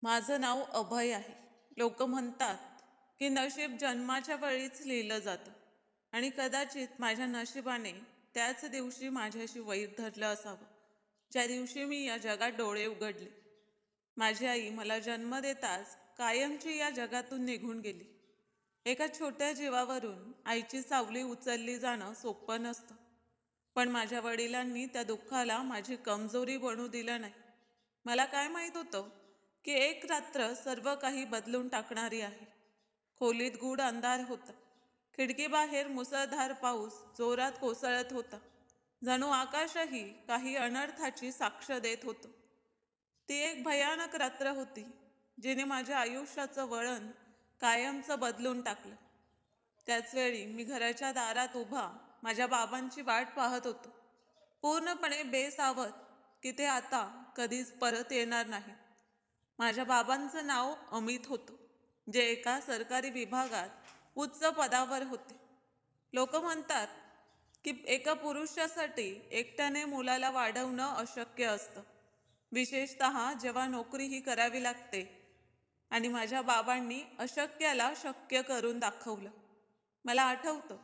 माझं नाव अभय आहे. लोक म्हणतात की नशीब जन्माच्या वेळीच लिहिलं जातं आणि कदाचित माझ्या नशिबाने त्याच दिवशी माझ्याशी वैर धरलं असावं, ज्या दिवशी मी या जगात डोळे उघडले. माझी आई मला जन्म देताच कायमची या जगातून निघून गेली. एका छोट्या जीवावरून आईची सावली उचलली जाणं सोपं नसतं. पण माझ्या वडिलांनी त्या दुःखाला माझी कमजोरी बनू दिलं नाही. मला काय माहीत होतं की एक रात्र सर्व काही बदलून टाकणारी आहे. खोलीत गूढ अंधार होता. खिडकीबाहेर मुसळधार पाऊस जोरात कोसळत होता. जणू आकाशही काही अनर्थाची साक्ष देत होतं. ती एक भयानक रात्र होती, जिने माझ्या आयुष्याचं वळण कायमचं बदलून टाकलं. त्याचवेळी मी घराच्या दारात उभा माझ्या बाबांची वाट पाहत होतो, पूर्णपणे बेसावध की ते आता कधीच परत येणार नाही. माझ्या बाबांचं नाव अमित होतं, जे एका सरकारी विभागात उच्च पदावर होते. लोक म्हणतात की एका पुरुषासाठी एकट्याने मुलाला वाढवणं अशक्य असतं, विशेषतः जेव्हा नोकरीही करावी लागते. आणि माझ्या बाबांनी अशक्याला शक्य करून दाखवलं. मला आठवतं,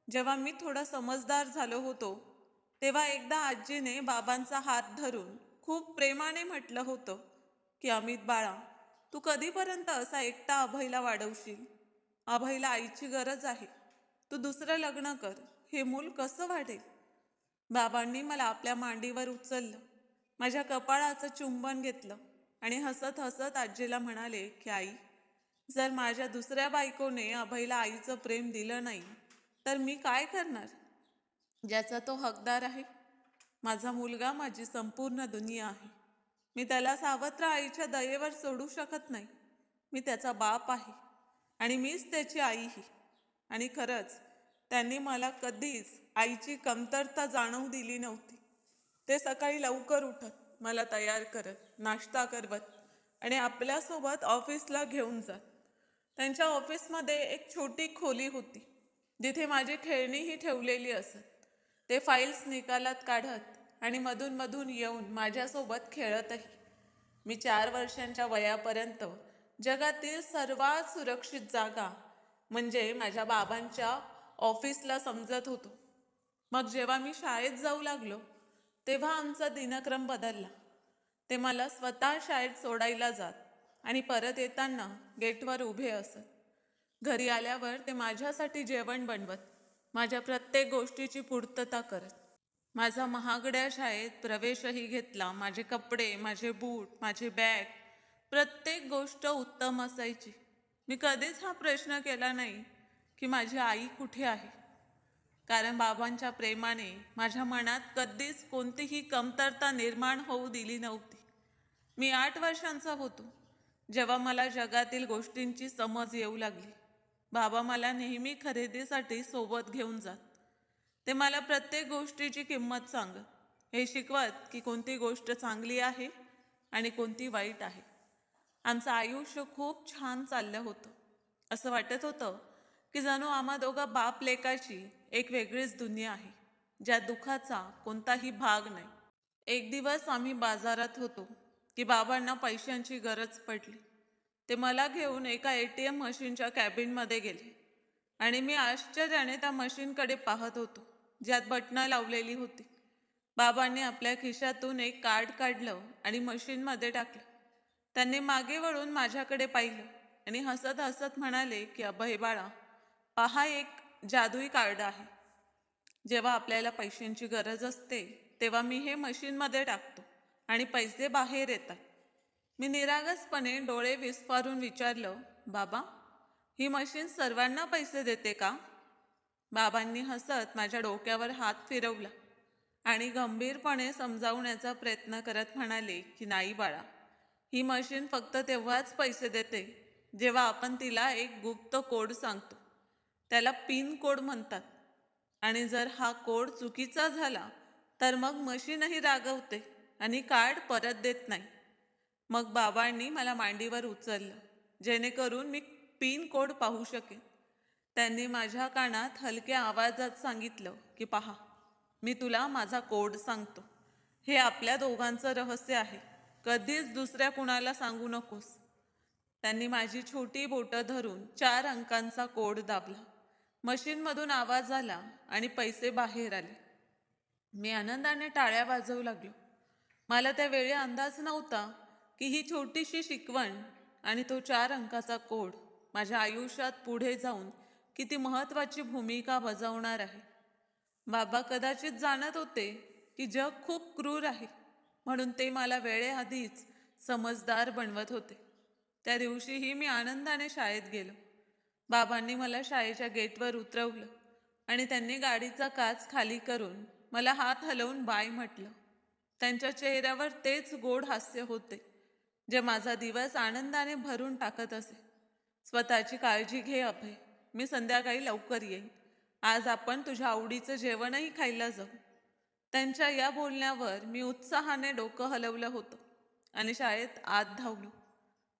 जेव्हा मी थोडा समजदार झालो होतो, तेव्हा एकदा आजीने बाबांचा हात धरून खूप प्रेमाने म्हटलं होतं की अमित बाळा, तू कधीपर्यंत असा एकटा अभयला वाढवशील? अभयला आईची गरज आहे. तू दुसरं लग्न कर. हे मूल कसं वाढेल? बाबांनी मला आपल्या मांडीवर उचललं, माझ्या कपाळाचं चुंबन घेतलं आणि हसत हसत आजीला म्हणाले की आई, जर माझ्या दुसऱ्या बायकोने अभयला आईचं प्रेम दिलं नाही, तर मी काय करणार, ज्याचा तो हकदार आहे? माझा मुलगा माझी संपूर्ण दुनिया आहे. मी त्याला सावत्र आईच्या दयेवर सोडू शकत नाही. मी त्याचा बाप आहे आणि मीच त्याची आईही. आणि खरंच त्यांनी मला कधीच आईची कमतरता जाणवू दिली नव्हती. ते सकाळी लवकर उठत, मला तयार करत, नाश्ता करवत आणि आपल्यासोबत ऑफिसला घेऊन जात. त्यांच्या ऑफिसमध्ये एक छोटी खोली होती, जिथे माझी खेळणीही ठेवलेली असत. ते फाईल्स निकालात काढत आणि मधून मधून येऊन माझ्यासोबत खेळतही. मी 4 वर्षांच्या वयापर्यंत जगातील सर्वात सुरक्षित जागा म्हणजे माझ्या बाबांच्या ऑफिसला समजत होतो. मग जेव्हा मी शाळेत जाऊ लागलो, तेव्हा आमचा दिनक्रम बदलला. ते मला स्वतः शाळेत सोडायला जात आणि परत येताना गेटवर उभे असत. घरी आल्यावर ते माझ्यासाठी जेवण बनवत, माझ्या प्रत्येक गोष्टीची पूर्तता करत. माझा महागड्या शाळेत प्रवेशही घेतला. माझे कपडे, माझे बूट, माझी बॅग, प्रत्येक गोष्ट उत्तम असायची. मी कधीच हा प्रश्न केला नाही की माझी आई कुठे आहे, कारण बाबांच्या प्रेमाने माझ्या मनात कधीच कोणतीही कमतरता निर्माण होऊ दिली नव्हती. मी 8 वर्षांचा होतो जेव्हा मला जगातील गोष्टींची समज येऊ लागली. बाबा मला नेहमी खरेदीसाठी सोबत घेऊन जात. ते मला प्रत्येक गोष्टीची किंमत सांगत, हे शिकवत की कोणती गोष्ट चांगली आहे आणि कोणती वाईट आहे. आमचं आयुष्य खूप छान चाललं होतं. असं वाटत होतं की जणू आम्हा दोघा बाप लेकाची एक वेगळीच दुनिया आहे, ज्यात दुःखाचा कोणताही भाग नाही. एक दिवस आम्ही बाजारात होतो की बाबांना पैशांची गरज पडली. ते मला घेऊन एका ATM मशीनच्या कॅबिनमध्ये गेले आणि मी आश्चर्याने त्या मशीनकडे पाहत होतो, ज्यात बटणं लावलेली होती. बाबांनी आपल्या खिशातून एक कार्ड काढलं आणि मशीनमध्ये टाकलं. त्यांनी मागे वळून माझ्याकडे पाहिलं आणि हसत हसत म्हणाले की अभय बाळा, पहा, एक जादुई कार्ड आहे. जेव्हा आपल्याला पैशांची गरज असते, तेव्हा मी हे मशीनमध्ये टाकतो आणि पैसे बाहेर येतात. मी निरागसपणे डोळे विस्फारून विचारलं, बाबा, ही मशीन सर्वांना पैसे देते का? बाबांनी हसत माझ्या डोक्यावर हात फिरवला आणि गंभीरपणे समजावण्याचा प्रयत्न करत म्हणाले की नाही बाळा, ही मशीन फक्त तेव्हाच पैसे देते जेव्हा आपण तिला एक गुप्त कोड सांगतो. त्याला पिन कोड म्हणतात. आणि जर हा कोड चुकीचा झाला तर मग मशीनही रागवते आणि कार्ड परत देत नाही. मग बाबांनी मला मांडीवर उचललं, जेणेकरून मी पिन कोड पाहू शकेन. त्यांनी माझ्या कानात हलक्या आवाजात सांगितलं की पहा, मी तुला माझा कोड सांगतो. हे आपल्या दोघांचं रहस्य आहे. कधीच दुसऱ्या कुणाला सांगू नकोस. त्यांनी माझी छोटी बोटं धरून 4 अंकांचा कोड दाबला. मशीनमधून आवाज आला आणि पैसे बाहेर आले. मी आनंदाने टाळ्या वाजवू लागलो. मला त्यावेळी अंदाज नव्हता की ही छोटीशी शिकवण आणि तो 4 अंकाचा कोड माझ्या आयुष्यात पुढे जाऊन किती महत्त्वाची भूमिका बजावणार आहे. बाबा कदाचित जाणत होते की जग खूप क्रूर आहे, म्हणून ते मला वेळेआधीच समजदार बनवत होते. त्या दिवशीही मी आनंदाने शाळेत गेलो. बाबांनी मला शाळेच्या गेटवर उतरवलं आणि त्यांनी गाडीचा काच खाली करून मला हात हलवून बाय म्हटलं. त्यांच्या चेहऱ्यावर तेच गोड हास्य होते जे माझा दिवस आनंदाने भरून टाकत असे. स्वतःची काळजी घे अभय, मी संध्याकाळी लवकर येईन. आज आपण तुझ्या आवडीचं जेवणही खायला जाऊ. त्यांच्या या बोलण्यावर मी उत्साहाने डोकं हलवलं होतं आणि शाळेत आत धावलो.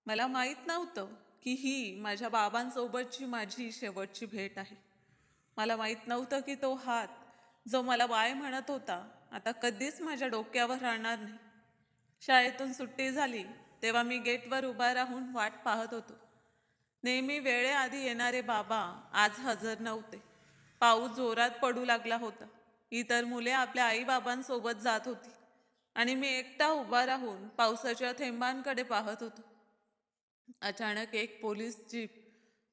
मला माहीत नव्हतं की ही माझ्या बाबांसोबतची माझी शेवटची भेट आहे. मला माहीत नव्हतं की तो हात जो मला बाय म्हणत होता आता कधीच माझ्या डोक्यावर राहणार नाही. शाळेतून सुट्टी झाली तेव्हा मी गेटवर उभा राहून वाट पाहत होतो. नेहमी वेळेआधी येणारे बाबा आज हजर नव्हते. पाऊस जोरात पडू लागला होता. इतर मुले आपल्या आईबाबांसोबत जात होती आणि मी एकटा उभा राहून पावसाच्या थेंबांकडे पाहत होतो. अचानक एक पोलीस जीप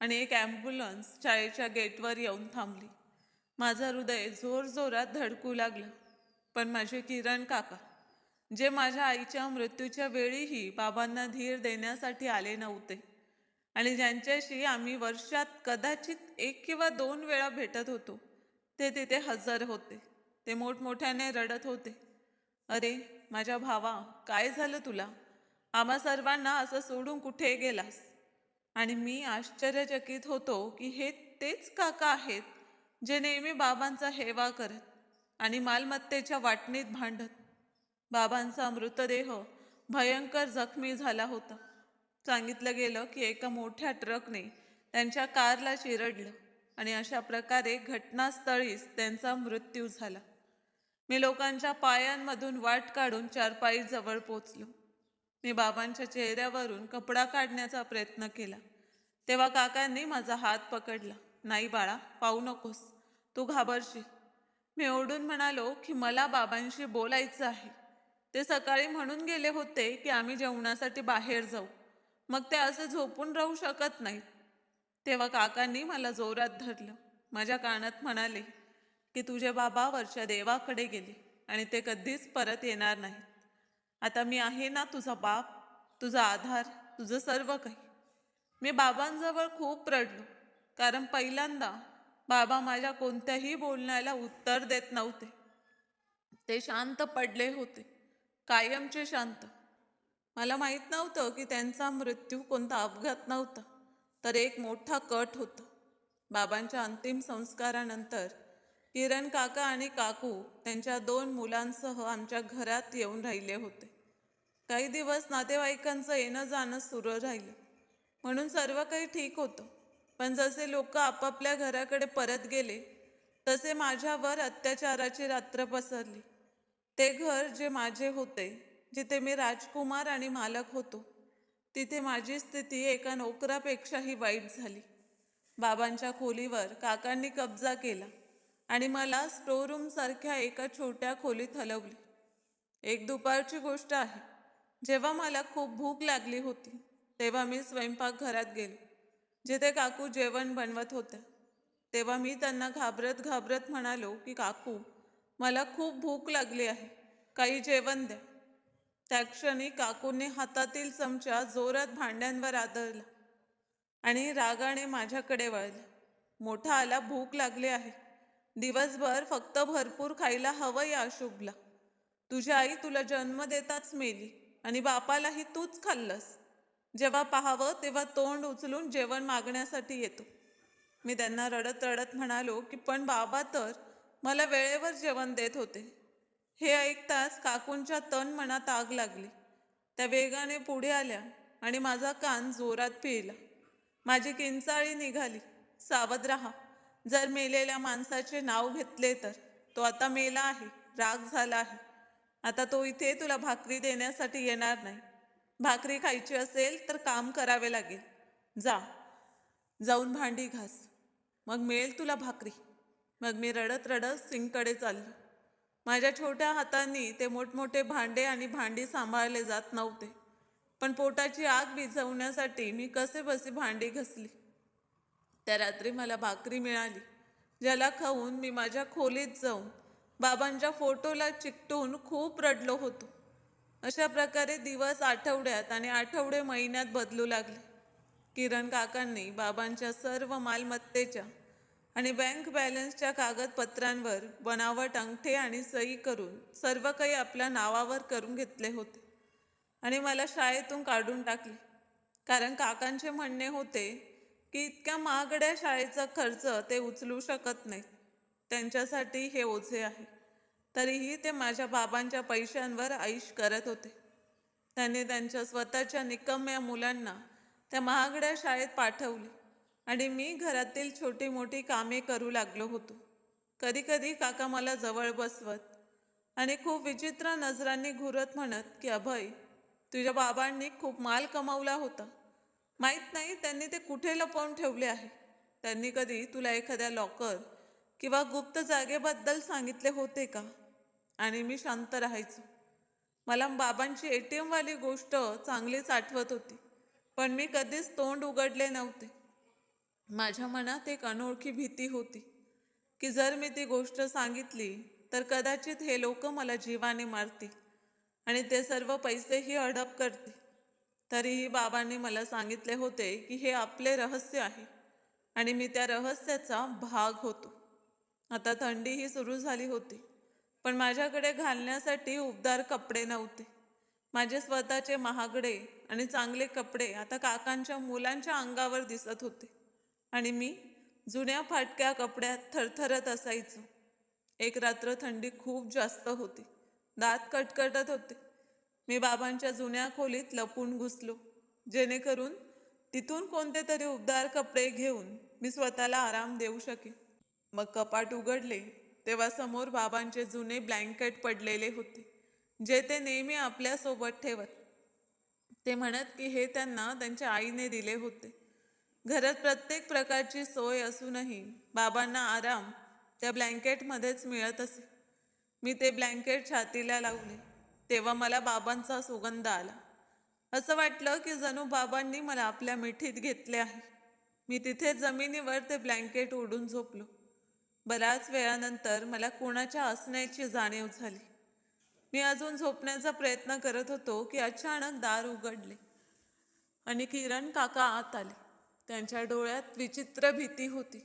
आणि एक ॲम्ब्युलन्स शाळेच्या गेटवर येऊन थांबली. माझं हृदय जोरजोरात धडकू लागलं. पण माझे किरण काका, जे माझ्या आईच्या मृत्यूच्या वेळीही बाबांना धीर देण्यासाठी आले नव्हते आणि ज्यांच्याशी आम्ही वर्षात कदाचित 1 किंवा 2 वेळा भेटत होतो, ते तिथे हजर होते. ते मोठमोठ्याने रडत होते. अरे माझ्या भावा, काय झालं तुला? आम्हा सर्वांना असं सोडून कुठे गेलास? आणि मी आश्चर्यचकित होतो की हे तेच काका आहेत जे नेहमी बाबांचा हेवा करत आणि मालमत्तेच्या वाटणीत भांडत. बाबांचा मृतदेह भयंकर जखमी झाला होता. सांगितलं गेलं की एका मोठ्या ट्रकने त्यांच्या कारला चिरडलं आणि अशा प्रकारे घटनास्थळीच त्यांचा मृत्यू झाला. मी लोकांच्या पायांमधून वाट काढून चारपाईजवळ पोचलो. मी बाबांच्या चेहऱ्यावरून कपडा काढण्याचा प्रयत्न केला तेव्हा काकांनी माझा हात पकडला. नाही बाळा, पाहू नकोस, तू घाबरशील. मी ओरडून म्हणालो की मला बाबांशी बोलायचं आहे. ते सकाळी म्हणून गेले होते की आम्ही जेवणासाठी बाहेर जाऊ, मग ते असे झोपून राहू शकत नाहीत. तेव्हा काकांनी मला जोरात धरलं. माझ्या कानात म्हणाले की तुझे बाबा वरच्या देवाकडे गेले आणि ते कधीच परत येणार नाहीत. आता मी आहे ना तुझा बाप, तुझा आधार, तुझं सर्व काही. मी बाबांजवळ खूप रडलो, कारण पहिल्यांदा बाबा माझ्या कोणत्याही बोलण्याला उत्तर देत नव्हते. ते शांत पडले होते, कायमचे शांत. मला माहीत नव्हतं की त्यांचा मृत्यू कोणता अपघात नव्हता, तर एक मोठा कट होता. बाबांच्या अंतिम संस्कारानंतर किरण काका आणि काकू त्यांच्या 2 मुलांसह आमच्या घरात येऊन राहिले होते. काही दिवस नातेवाईकांचं येणं जाणं सुरू राहिलं, म्हणून सर्व काही ठीक होतं. पण जसे लोक आपापल्या घराकडे परत गेले तसे माझ्यावर अत्याचाराची रात्र पसरली. ते घर जे माझे होते, जिथे मी राजकुमार आणि मालक होतो, तिथे माझी स्थिती एका नोकरापेक्षाही वाईट झाली. बाबांच्या खोलीवर काकांनी कब्जा केला आणि मला स्टोरूमसारख्या एका छोट्या खोलीत हलवले. एक दुपारची गोष्ट आहे, जेव्हा मला खूप भूक लागली होती तेव्हा मी स्वयंपाकघरात गेलो, जिथे काकू जेवण बनवत होत्या. तेव्हा मी त्यांना घाबरत घाबरत म्हणालो की काकू, मला खूप भूक लागली आहे, काही जेवण द्या. त्या क्षणी काकूंनी हातातील चमचा जोरात भांड्यांवर आदळला आणि रागाने माझ्याकडे वळला. मोठा आला, भूक लागली आहे, दिवसभर फक्त भरपूर खायला हवं या अशुभला. तुझी आई तुला जन्म देताच मेली आणि बापालाही तूच खाल्लंस. जेव्हा पाहावं तेव्हा तोंड उचलून जेवण मागण्यासाठी येतो. मी त्यांना रडत रडत म्हणालो की पण बाबा तर मला वेळेवर जेवण देत होते. हे ऐकताच काकूंच्या तन मनात आग लागली. त्या वेगाने पुढे आल्या आणि माझा कान जोरात पिळला. माझी किंचाळी निघाली, सावध राहा, जर मेलेल्या माणसाचे नाव घेतले तर तो आता मेला आहे, राग झाला आहे. आता तो इथे तुला भाकरी देण्यासाठी येणार नाही. भाकरी खायची असेल तर काम करावे लागेल. जा, जाऊन भांडी घास, मग मिळेल तुला भाकरी. मग मी रडत रडत सिंककडे चाललो. माझ्या छोट्या हातांनी ते मोठमोठे भांडे आणि भांडी सांभाळले जात नव्हते, पण पोटाची आग विझवण्यासाठी मी कसेबसे भांडी घासली. त्या रात्री मला भाकरी मिळाली, ज्याला खाऊन मी माझ्या खोलीत जाऊन बाबांच्या फोटोला चिकटून खूप रडलो होतो. अशा प्रकारे दिवस आठवड्यात आणि आठवडे महिन्यात बदलू लागले. किरण काकांनी बाबांच्या सर्व मालमत्तेच्या आणि बँक बॅलन्सच्या कागदपत्रांवर बनावट अंगठे आणि सही करून सर्व काही आपल्या नावावर करून घेतले होते आणि मला शाळेतून काढून टाकले. कारण काकांचे म्हणणे होते की इतक्या महागड्या शाळेचा खर्च ते उचलू शकत नाहीत, त्यांच्यासाठी हे ओझे आहे. तरीही ते माझ्या बाबांच्या पैशांवर ऐश करत होते. त्यांनी त्यांच्या स्वतःच्या निकम्या मुलांना त्या महागड्या शाळेत पाठवले आणि मी घरातील छोटी मोठी कामे करू लागलो होतो. कधी कधी काका मला जवळ बसवत आणि खूप विचित्र नजरांनी घुरत म्हणत की अभय, तुझ्या बाबांनी खूप माल कमावला होता. माहीत नाही त्यांनी ते कुठे लपवून ठेवले आहे. त्यांनी कधी तुला एखाद्या लॉकर किंवा गुप्त जागेबद्दल सांगितले होते का? आणि मी शांत राहायचो. मला बाबांची ATM वाली गोष्ट चांगलीच आठवत होती, पण मी कधीच तोंड उघडले नव्हते. माझ्या मनात एक अनोळखी भीती होती की जर मी ती गोष्ट सांगितली तर कदाचित हे लोक मला जीवाने मारतील आणि ते सर्व पैसेही हडप करतील. तरीही बाबांनी मला सांगितले होते की हे आपले रहस्य आहे आणि मी त्या रहस्याचा भाग होतो. आता थंडीही सुरू झाली होती, पण माझ्याकडे घालण्यासाठी उबदार कपडे नव्हते. माझे स्वतःचे महागडे आणि चांगले कपडे आता काकांच्या मुलांच्या अंगावर दिसत होते आणि मी जुन्या फाटक्या कपड्यात थरथरत असायचो. एक रात्र थंडी खूप जास्त होती. दात कटकटत होते. मी बाबांच्या जुन्या खोलीत लपून घुसलो, जेणेकरून तिथून कोणते तरी उबदार कपडे घेऊन मी स्वतःला आराम देऊ शकेन. मग कपाट उघडले तेव्हा समोर बाबांचे जुने ब्लँकेट पडलेले होते, जे ते नेहमी आपल्यासोबत ठेवत. ते म्हणत की हे त्यांना त्यांच्या आईने दिले होते. घरात प्रत्येक प्रकारची सोय असूनही बाबांना आराम त्या ब्लँकेटमध्येच मिळत असे. मी ते ब्लँकेट छातीला लावले तेव्हा मला बाबांचा सुगंध आला. असं वाटलं की जणू बाबांनी मला आपल्या मिठीत घेतले आहे. मी तिथे जमिनीवर ते ब्लँकेट ओढून झोपलो. बऱ्याच वेळानंतर मला कोणाच्या असण्याची जाणीव झाली. मी अजून झोपण्याचा प्रयत्न करत होतो की अचानक दार उघडले आणि किरण काका आत आले. त्यांच्या डोळ्यात विचित्र भीती होती.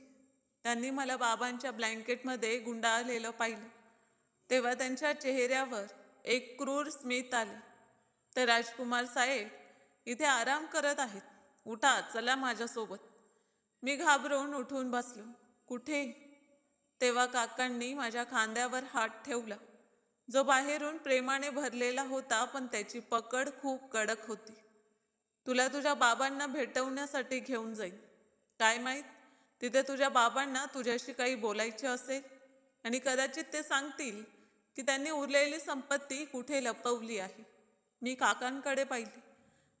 त्यांनी मला बाबांच्या ब्लँकेटमध्ये गुंडाळलेलं पाहिलं तेव्हा त्यांच्या चेहऱ्यावर एक क्रूर स्मित आले. ते राजकुमार साहेब इथे आराम करत आहेत, उठा, चला माझ्यासोबत. मी घाबरून उठून बसलो. कुठे? तेव्हा काकांनी माझ्या खांद्यावर हात ठेवला, जो बाहेरून प्रेमाने भरलेला होता, पण त्याची पकड खूप कडक होती. तुला तुझ्या बाबांना भेटवण्यासाठी घेऊन जाईन. काय माहीत, तिथे तुझ्या बाबांना तुझ्याशी काही बोलायचे असेल आणि कदाचित ते सांगतील की त्यांनी उरलेली संपत्ती कुठे लपवली आहे. मी काकांकडे पाहिले.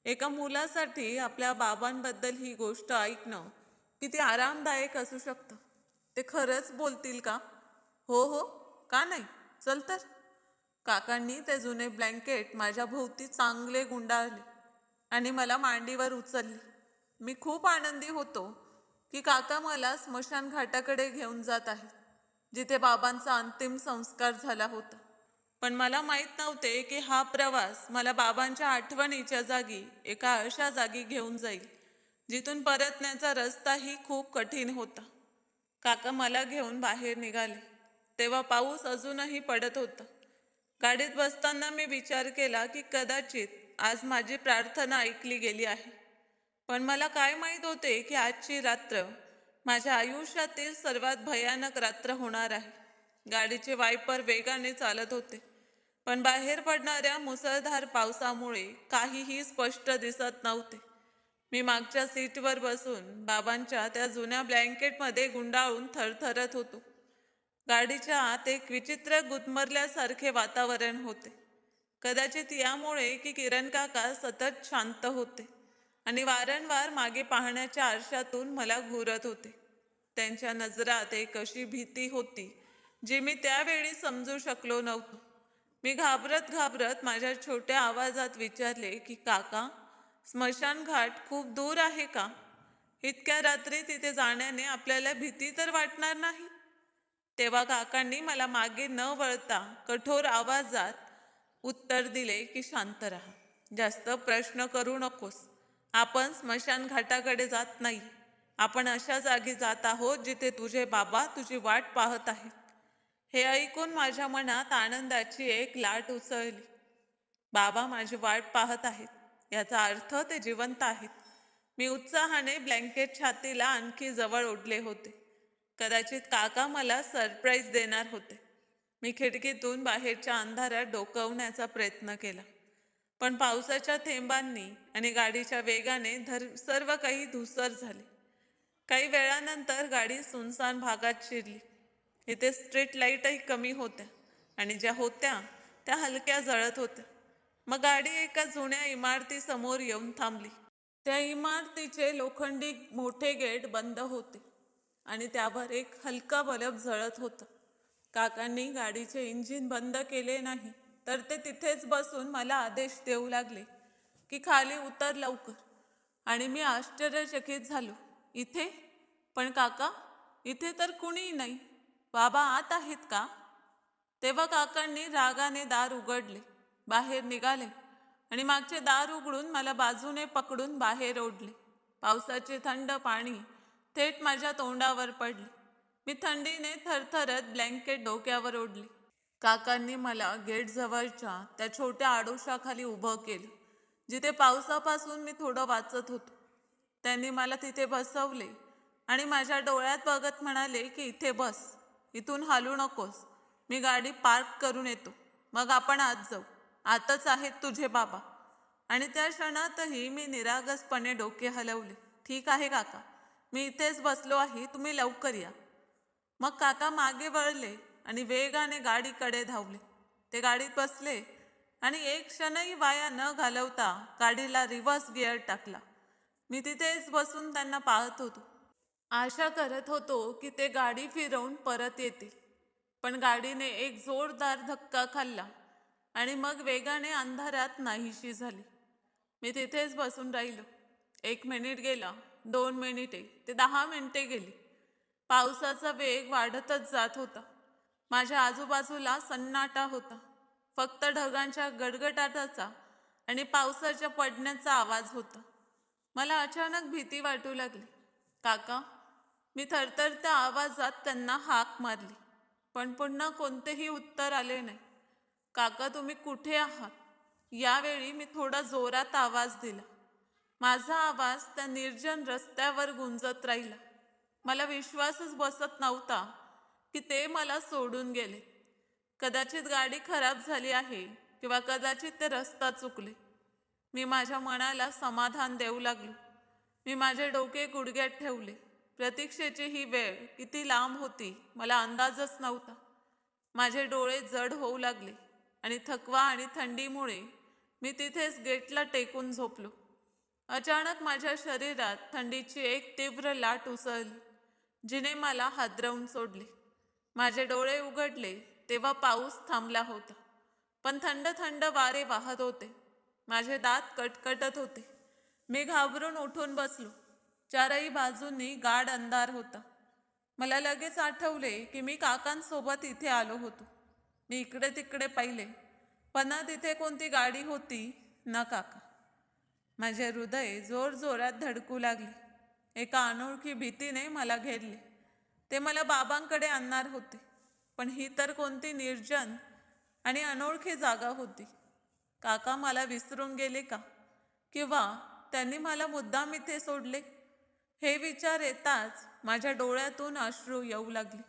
एका मुलासाठी आपल्या बाबांबद्दल ही गोष्ट ऐकणं किती आरामदायक असू शकतं. ते खरंच बोलतील का? हो हो, का नाही, चल तर. काकांनी ते जुने ब्लँकेट माझ्या भोवती चांगले गुंडाळले आणि मला मांडीवर उचलले. मी खूप आनंदी होतो की काका मला स्मशान घाटाकडे घेऊन जात आहेत, जिथे बाबांचा अंतिम संस्कार झाला होता. पण मला माहीत नव्हते की हा प्रवास मला बाबांच्या आठवणीच्या जागी एका अशा जागी घेऊन जाईल जिथून परतण्याचा रस्ताही खूप कठीण होता. काका मला घेऊन बाहेर निघाले तेव्हा पाऊस अजूनही पडत होता. गाडीत बसताना मी विचार केला की कदाचित आज माझी प्रार्थना ऐकली गेली आहे. पण मला काय माहीत होते की आजची रात्र माझ्या आयुष्यातील सर्वात भयानक रात्र होणार आहे. गाडीचे वायपर वेगाने चालत होते, पण बाहेर पडणाऱ्या मुसळधार पावसामुळे काहीही स्पष्ट दिसत नव्हते. मी मागच्या सीटवर बसून बाबांच्या त्या जुन्या ब्लँकेटमध्ये गुंडाळून थरथरत होतो. गाडीच्या आत एक विचित्र गुदमरल्यासारखे वातावरण होते. कदाचित यामुळे की किरण काका सतत शांत होते आणि वारंवार मागे पाहण्याच्या आरशातून मला घुरत होते. त्यांच्या नजरात एक अशी भीती होती जी मी त्यावेळी समजू शकलो नव्हतो. मी घाबरत घाबरत माझ्या छोट्या आवाजात विचारले की काका, स्मशान घाट खूप दूर आहे का? इतक्या रात्री तिथे जाण्याने आपल्याला भीती तर वाटणार नाही? तेव्हा काकांनी मला मागे न वळता कठोर आवाजात उत्तर दिले की शांत राहा, जास्त प्रश्न करू नकोस. आपण स्मशान घाटाकडे जात नाही, आपण अशा जागी जात आहोत जिथे तुझे बाबा तुझी वाट पाहत आहेत. हे ऐकून माझ्या मनात आनंदाची एक लाट उसळली. बाबा माझी वाट पाहत आहेत याचा अर्थ ते जिवंत आहेत. मी उत्साहाने ब्लँकेट छातीला आणखी जवळ ओढले होते. कदाचित काका मला सरप्राईज देणार होते. मी खिडकीतून बाहेरच्या अंधारात डोकावण्याचा प्रयत्न केला, पण पावसाच्या थेंबांनी आणि गाडीच्या वेगाने सर्व काही धूसर झाले. काही वेळानंतर गाडी सुनसान भागात शिरली. इथे स्ट्रीट लाईटही कमी होत्या आणि ज्या होत्या त्या हलक्या जळत होत्या. मग गाडी एका जुन्या इमारतीसमोर येऊन थांबली. त्या इमारतीचे लोखंडी मोठे गेट बंद होते आणि त्यावर एक हलका बल्ब जळत होता. काकांनी गाडीचे इंजिन बंद केले नाही, तर ते तिथेच बसून मला आदेश देऊ लागले की खाली उतर लवकर. आणि मी आश्चर्यचकित झालो. इथे? पण काका, इथे तर कुणीही नाही. बाबा आत आहेत का? तेव्हा काकांनी रागाने दार उघडले, बाहेर निघाले आणि मागचे दार उघडून मला बाजूने पकडून बाहेर ओढले. पावसाचे थंड पाणी थेट माझ्या तोंडावर पडले. मी थंडीने थरथरत ब्लँकेट डोक्यावर ओढले. काकांनी मला गेट जवळच्या त्या छोट्या आडोशाखाली उभं केलं, जिथे पावसापासून मी थोडं वाचत होतो. त्यांनी मला तिथे बसवले आणि माझ्या डोळ्यात बघत म्हणाले की इथे बस, इथून हालू नकोस. मी गाडी पार्क करून येतो, मग आपण आत जाऊ. आतच आहेत तुझे बाबा. आणि त्या क्षणातही मी निरागसपणे डोके हलवले. ठीक आहे काका, मी इथेच बसलो आहे, तुम्ही लवकर या. मग काका मागे वळले आणि वेगाने गाडीकडे धावले. ते गाडीत बसले आणि एक क्षणही वाया न घालवता गाडीला रिव्हर्स गिअर टाकला. मी तिथेच बसून त्यांना पाहत होतो. आशा करत होतो की ते गाडी फिरवून परत येतील. पण गाडीने एक जोरदार धक्का खाल्ला आणि मग वेगाने अंधारात नाहीशी झाली. मी तिथेच बसून राहिलो. 1 मिनिट गेला, 2 मिनिटे, ते 10 मिनिटे गेली. पावसाचा वेग वाढतच जात होता. माझ्या आजूबाजूला सन्नाटा होता. फक्त ढगांच्या गडगडाटाचा आणि पावसाच्या पडण्याचा आवाज होता. मला अचानक भीती वाटू लागली. काका, मी थरथरत्या आवाजात त्यांना हाक मारली, पण पुन्हा कोणतेही उत्तर आले नाही. काका, तुम्ही कुठे आहात? यावेळी मी थोडा जोरात आवाज दिला. माझा आवाज त्या निर्जन रस्त्यावर गुंजत राहिला. मला विश्वासच बसत नव्हता की ते मला सोडून गेले. कदाचित गाडी खराब झाली आहे किंवा कदाचित ते रस्ता चुकले. मी माझ्या मनाला समाधान देऊ लागलो. मी माझे डोके गुडघ्यात ठेवले. प्रतीक्षेची ही वेळ किती लांब होती मला अंदाजच नव्हता. माझे डोळे जड होऊ लागले आणि थकवा आणि थंडीमुळे मी तिथेच गेटला टेकून झोपलो. अचानक माझ्या शरीरात थंडीची एक तीव्र लाट उसळली, जिने मला हादरवून सोडले. माझे डोळे उघडले तेव्हा पाऊस थांबला होता, पण थंड थंड वारे वाहत होते. माझे दात कटकटत होते. मी घाबरून उठून बसलो. चारही बाजूंनी गाढ अंधार होता. मला लगेच आठवले की मी काकांसोबत इथे आलो होतो. मी इकडे तिकडे पाहिले, पण ना तिथे कोणती गाडी होती ना काका. माझे हृदय जोरजोरात धडकू लागले. एका अनोळखी भीतीने मला घेरले. ते मला बाबांकडे आणणार होते, पण ही तर कोणती निर्जन आणि अनोळखी जागा होती. काका मला विसरून गेले का? किंवा त्यांनी मला मुद्दाम इथे सोडले? हे विचार येताच माझ्या डोळ्यातून अश्रू येऊ लागले.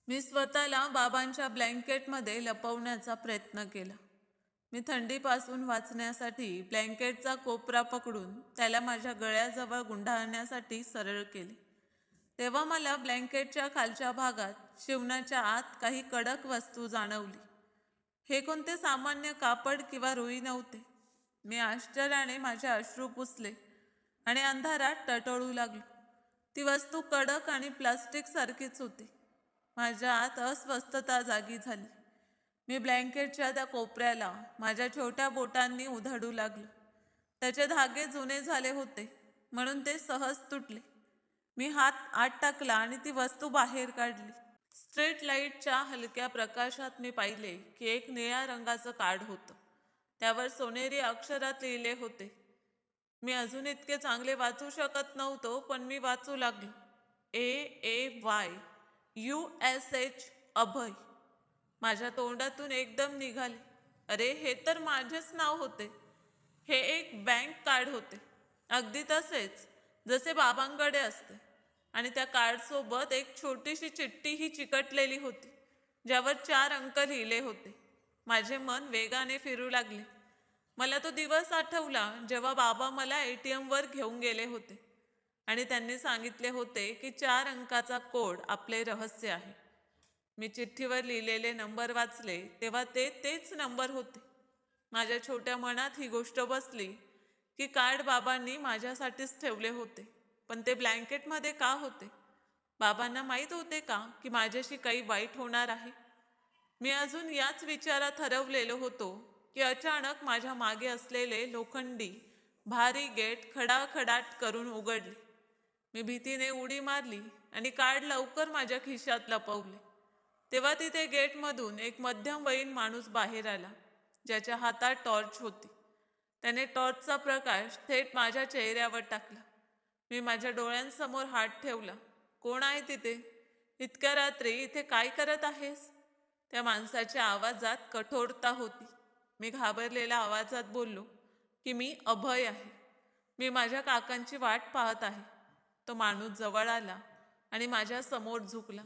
मी स्वतःला बाबांच्या ब्लँकेटमध्ये लपवण्याचा प्रयत्न केला. मी थंडीपासून वाचण्यासाठी ब्लँकेटचा कोपरा पकडून त्याला माझ्या गळ्याजवळ गुंडाळण्यासाठी सरळ केले. तेव्हा मला ब्लँकेटच्या खालच्या भागात शिवण्याच्या आत काही कडक वस्तू जाणवली. हे कोणते सामान्य कापड किंवा रुई नव्हते. मी आश्चर्याने माझे अश्रू पुसले आणि अंधारात टटळू लागलो. ती वस्तू कडक आणि प्लास्टिक सारखीच होती. माझ्या आत अस्वस्थता जागी झाली. मी ब्लँकेटच्या त्या कोपऱ्याला माझ्या छोट्या बोटांनी उधळू लागलो. त्याचे धागे जुने झाले होते म्हणून ते सहज तुटले. मी हात आत टाकला आणि ती वस्तू बाहेर काढली. स्ट्रीट लाईटच्या हलक्या प्रकाशात मी पाहिले की एक निळ्या रंगाचं कार्ड होतं. त्यावर सोनेरी अक्षरात लिहिले होते. मी अजून इतके चांगले वाचू शकत नव्हतो, पण मी वाचू लागलो. AAYUSH अभय. माझ्या तोंडातून एकदम निघाले, अरे हे तर माझेच नाव होते. हे एक बँक कार्ड होते, अगदी तसेच जसे बाबांकडे असते. आणि त्या कार्डसोबत एक छोटीशी चिठ्ठीही चिकटलेली होती, ज्यावर 4 अंक लिहिले होते. माझे मन वेगाने फिरू लागले. मला तो दिवस आठवला जेव्हा बाबा मला ATM वर घेऊन गेले होते आणि त्यांनी सांगितले होते की 4 अंकाचा कोड आपले रहस्य आहे. मी चिठ्ठीवर लिहिलेले नंबर वाचले तेव्हा ते तेच नंबर होते. माझ्या छोट्या मनात ही गोष्ट बसली की कार्ड बाबांनी माझ्यासाठीच ठेवले होते, पण ते ब्लँकेटमध्ये का होते? बाबांना माहीत होते का की माझ्याशी काही वाईट होणार आहे? मी अजून याच विचारात हरवलेलो होतो की अचानक माझ्या मागे असलेले लोखंडी भारी गेट खडाखडाट करून उघडले. मी भीतीने उडी मारली आणि कार्ड लवकर माझ्या खिशात लपवले. तेव्हा तिथे गेटमधून एक मध्यमवयीन माणूस बाहेर आला, ज्याच्या हातात टॉर्च होती. त्याने टॉर्चचा प्रकाश थेट माझ्या चेहऱ्यावर टाकला. मी माझ्या डोळ्यांसमोर हात ठेवला. कोण आहे तिथे? इतक्या रात्री इथे काय करत आहेस? त्या माणसाच्या आवाजात कठोरता होती. मी घाबरलेल्या आवाजात बोललो की मी अभय आहे. मी माझ्या काकांची वाट पाहत आहे. तो माणूस जवळ आला आणि माझ्या समोर झुकला.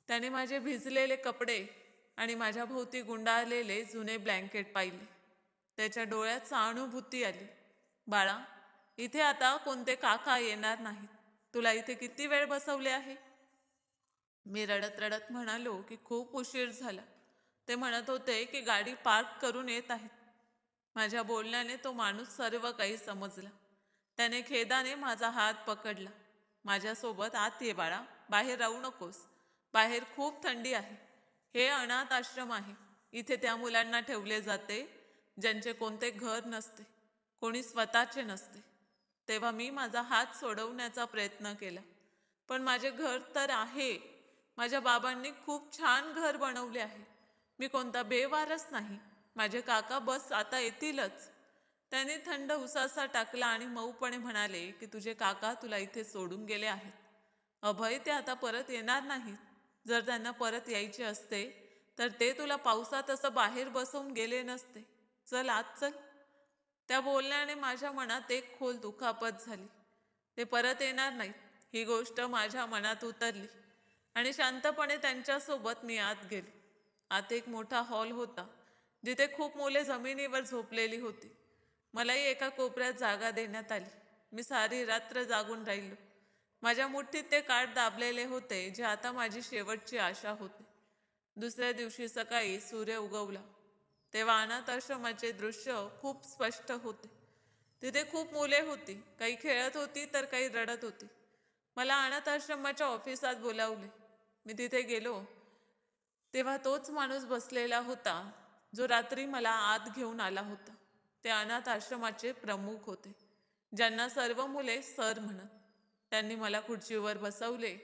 त्याने माझे भिजलेले कपडे आणि माझ्या भोवती गुंडाळलेले जुने ब्लँकेट पाहिले. त्याच्या डोळ्यात सहानुभूती आली. बाळा, इथे आता कोणते काका येणार नाहीत. तुला इथे किती वेळ बसवले आहे? मी रडत रडत म्हणालो की खूप उशीर झाला. ते म्हणत होते की गाडी पार्क करून येत आहेत. माझ्या बोलण्याने तो माणूस सर्व काही समजला. त्याने खेदाने माझा हात पकडला. माझ्यासोबत आत ये बाळा, बाहेर राहू नकोस. बाहेर खूप थंडी आहे. हे अनाथ आश्रम आहे. इथे त्या मुलांना ठेवले जाते ज्यांचे कोणते घर नसते, कोणी स्वतःचे नसते. तेव्हा मी माझा हात सोडवण्याचा प्रयत्न केला. पण माझे घर तर आहे. माझ्या बाबांनी खूप छान घर बनवले आहे. मी कोणता बेवारस नाही. माझे काका बस आता येतीलच. त्याने थंड उसासा टाकला आणि मऊपणे म्हणाले की तुझे काका तुला इथे सोडून गेले आहेत. अभय, ते आता परत येणार नाहीत. जर त्यांना परत यायचे असते तर ते तुला पावसात असं बाहेर बसवून गेले नसते. चल आत चल. त्या बोलण्याने माझ्या मनात एक खोल दुखापत झाली. ते परत येणार नाहीत ही गोष्ट माझ्या मनात उतरली आणि शांतपणे त्यांच्यासोबत मी आत गेलो. आत एक मोठा हॉल होता, जिथे खूप मुले जमिनीवर झोपलेली होती. मलाही एका कोपऱ्यात जागा देण्यात आली. मी सारी रात्र जागून राहिलो. माझ्या मुठीत ते कार्ड दाबलेले होते, जे आता माझी शेवटची आशा होती. दुसऱ्या दिवशी सकाळी सूर्य उगवला तेव्हा अनाथ आश्रमाचे दृश्य खूप स्पष्ट होते. तिथे खूप मुले होती. काही खेळत होती तर काही रडत होती. मला अनाथ आश्रमाच्या ऑफिसात बोलावले. मी तिथे गेलो तेव्हा तोच माणूस बसलेला होता जो रात्री मला आत घेऊन आला होता. ते अनाथ आश्रमाचे प्रमुख होते, ज्यांना सर्व मुले सर म्हणत. त्यांनी मला खुर्चीवर बसवले